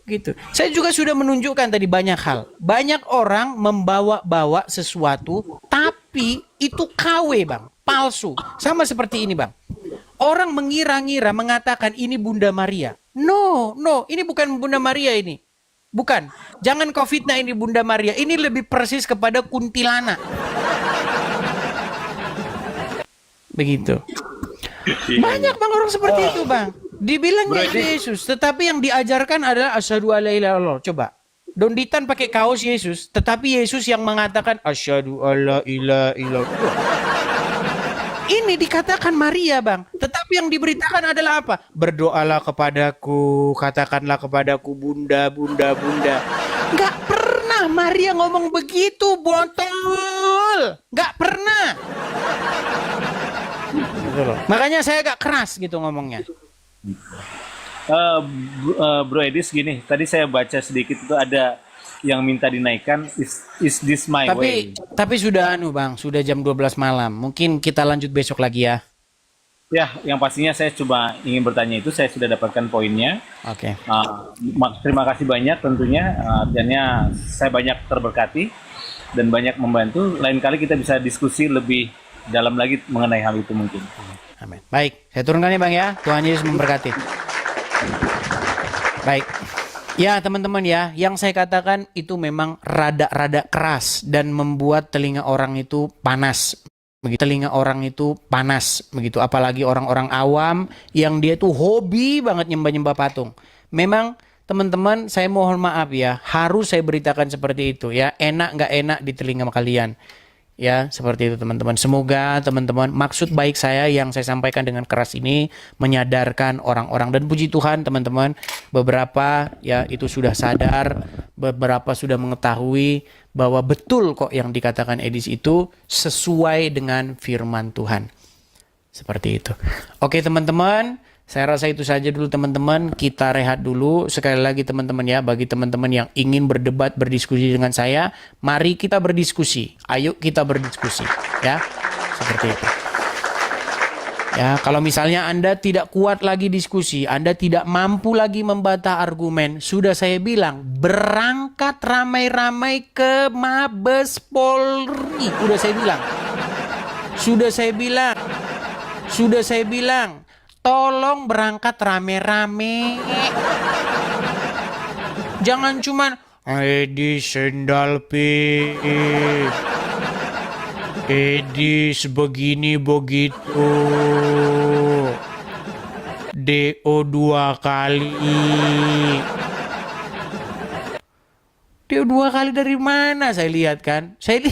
Gitu. Saya juga sudah menunjukkan tadi banyak hal. Banyak orang membawa-bawa sesuatu, tapi itu KW Bang, palsu. Sama seperti ini Bang. Orang mengira-ngira mengatakan ini Bunda Maria. No, ini bukan Bunda Maria ini. Bukan. Jangan kau fitnah ini Bunda Maria. Ini lebih persis kepada kuntilanak. Begitu. Banyak Bang orang seperti itu Bang. Dibilangnya Yesus, tetapi yang diajarkan adalah asyhadu alla ilaha illallah. Coba. Donditan pakai kaos Yesus, tetapi Yesus yang mengatakan asyhadu alla ilaha illallah. Ini dikatakan Maria Bang, tetapi yang diberitakan adalah apa? Berdoalah kepadaku, katakanlah kepadaku Bunda. Nggak pernah Maria ngomong begitu, botol. Nggak pernah. Makanya saya agak keras gitu ngomongnya. Bro Edis gini, tadi saya baca sedikit itu ada yang minta dinaikkan, is this my way? Tapi sudah Bang, sudah jam 12 malam. Mungkin kita lanjut besok lagi ya. Ya, yang pastinya saya coba ingin bertanya itu, saya sudah dapatkan poinnya. Oke. Terima kasih banyak tentunya, artinya saya banyak terberkati dan banyak membantu. Lain kali kita bisa diskusi lebih dalam lagi mengenai hal itu mungkin. Amin. Baik, saya turunkan ya Bang ya. Tuhan Yesus memberkati. Baik. Ya teman-teman ya, yang saya katakan itu memang rada-rada keras dan membuat telinga orang itu panas. Begitu, telinga orang itu panas begitu, apalagi orang-orang awam yang dia tuh hobi banget nyembah-nyembah patung. Memang teman-teman, saya mohon maaf ya, harus saya beritakan seperti itu ya. Enak nggak enak di telinga kalian. Ya, seperti itu teman-teman. Semoga teman-teman, maksud baik saya yang saya sampaikan dengan keras ini menyadarkan orang-orang, dan puji Tuhan teman-teman, beberapa ya itu sudah sadar, beberapa sudah mengetahui bahwa betul kok yang dikatakan Edis itu sesuai dengan firman Tuhan. Seperti itu. Oke teman-teman, saya rasa itu saja dulu teman-teman. Kita rehat dulu. Sekali lagi teman-teman ya, bagi teman-teman yang ingin berdebat, berdiskusi dengan saya, mari kita berdiskusi. Ayo kita berdiskusi ya. Seperti itu. Ya, kalau misalnya Anda tidak kuat lagi diskusi, Anda tidak mampu lagi membantah argumen, sudah saya bilang, berangkat ramai-ramai ke Mabes Polri. Sudah saya bilang, tolong berangkat rame-rame. Jangan cuman Edis sendal pit, Edis begini begitu, DO 2 kali. DO 2 kali dari mana? Saya lihat kan. Saya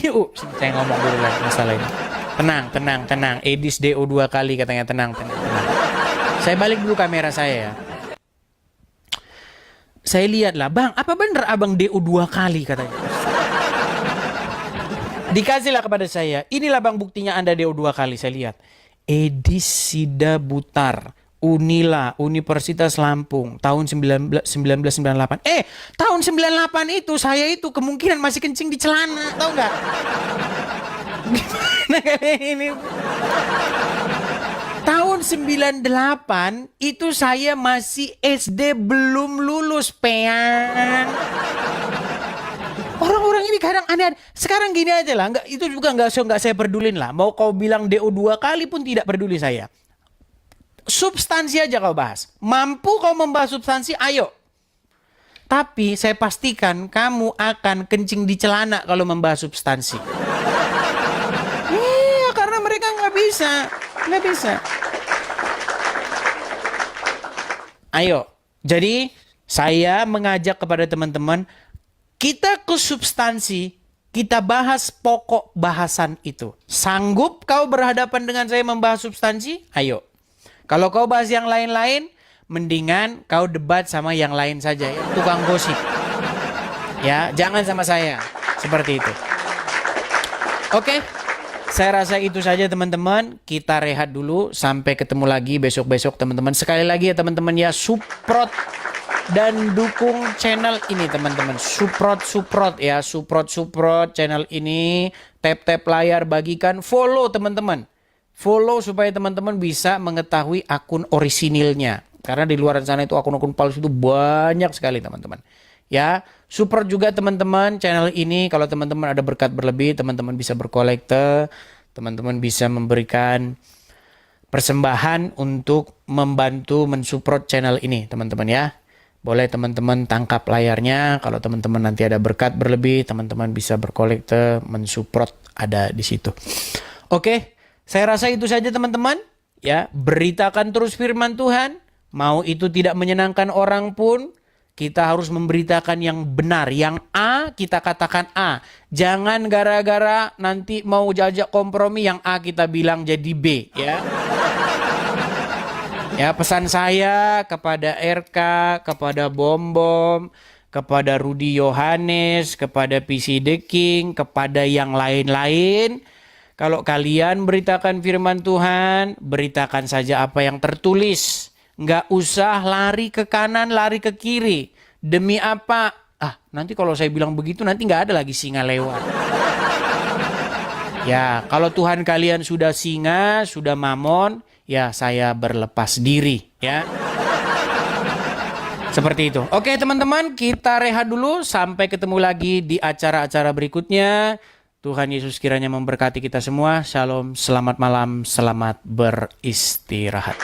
ngomong dulu lagi masalah ini. Tenang. Edis DO 2 kali katanya, tenang. Saya balik dulu kamera saya ya. Saya lihat lah, Bang, apa bener abang DO 2 kali katanya? Dikasihlah kepada saya. Inilah bang buktinya Anda DO 2 kali saya lihat. Edis Sida Butar, Unila, Universitas Lampung, tahun 1998. Tahun 98 itu saya itu kemungkinan masih kencing di celana, tahu nggak? Gimana kalian ini? Tahun 98 itu saya masih SD belum lulus, pean. Orang-orang ini kadang aneh. Sekarang gini aja lah, itu juga nggak saya pedulin lah. Mau kau bilang DO 2 kali pun tidak peduli saya. Substansi aja kau bahas. Mampu kau membahas substansi, ayo. Tapi saya pastikan kamu akan kencing di celana kalau membahas substansi. Iya, karena mereka nggak bisa. Ayo, jadi saya mengajak kepada teman-teman, kita ke substansi, kita bahas pokok bahasan itu. Sanggup kau berhadapan dengan saya membahas substansi? Ayo. Kalau kau bahas yang lain-lain, mendingan kau debat sama yang lain saja ya, tukang gosip. Ya, jangan sama saya. Seperti itu. Oke. Saya rasa itu saja teman-teman. Kita rehat dulu. Sampai ketemu lagi besok-besok teman-teman. Sekali lagi ya teman-teman ya, support dan dukung channel ini teman-teman. Support ya, support channel ini. Tap layar, bagikan, follow teman-teman. Follow supaya teman-teman bisa mengetahui akun orisinilnya. Karena di luar sana itu akun-akun palsu itu banyak sekali teman-teman. Ya, support juga teman-teman channel ini. Kalau teman-teman ada berkat berlebih, teman-teman bisa berkolekte, teman-teman bisa memberikan persembahan untuk membantu mensupport channel ini teman-teman ya. Boleh teman-teman tangkap layarnya. Kalau teman-teman nanti ada berkat berlebih, teman-teman bisa berkolekte, mensupport ada di situ. Oke, saya rasa itu saja teman-teman. Ya, beritakan terus firman Tuhan. Mau itu tidak menyenangkan orang pun, kita harus memberitakan yang benar. Yang A, kita katakan A. Jangan gara-gara nanti mau jajak kompromi, yang A kita bilang jadi B. Ya. Ya, pesan saya kepada RK, kepada Bom, kepada Rudy Yohanes, kepada PC The King, kepada yang lain-lain. Kalau kalian beritakan firman Tuhan, beritakan saja apa yang tertulis. Nggak usah lari ke kanan, lari ke kiri. Demi apa? Nanti kalau saya bilang begitu, nanti nggak ada lagi singa lewat. Ya, kalau Tuhan kalian sudah singa, sudah mamon, ya saya berlepas diri. Ya. Seperti itu. Oke teman-teman, kita rehat dulu. Sampai ketemu lagi di acara-acara berikutnya. Tuhan Yesus kiranya memberkati kita semua. Shalom, selamat malam, selamat beristirahat.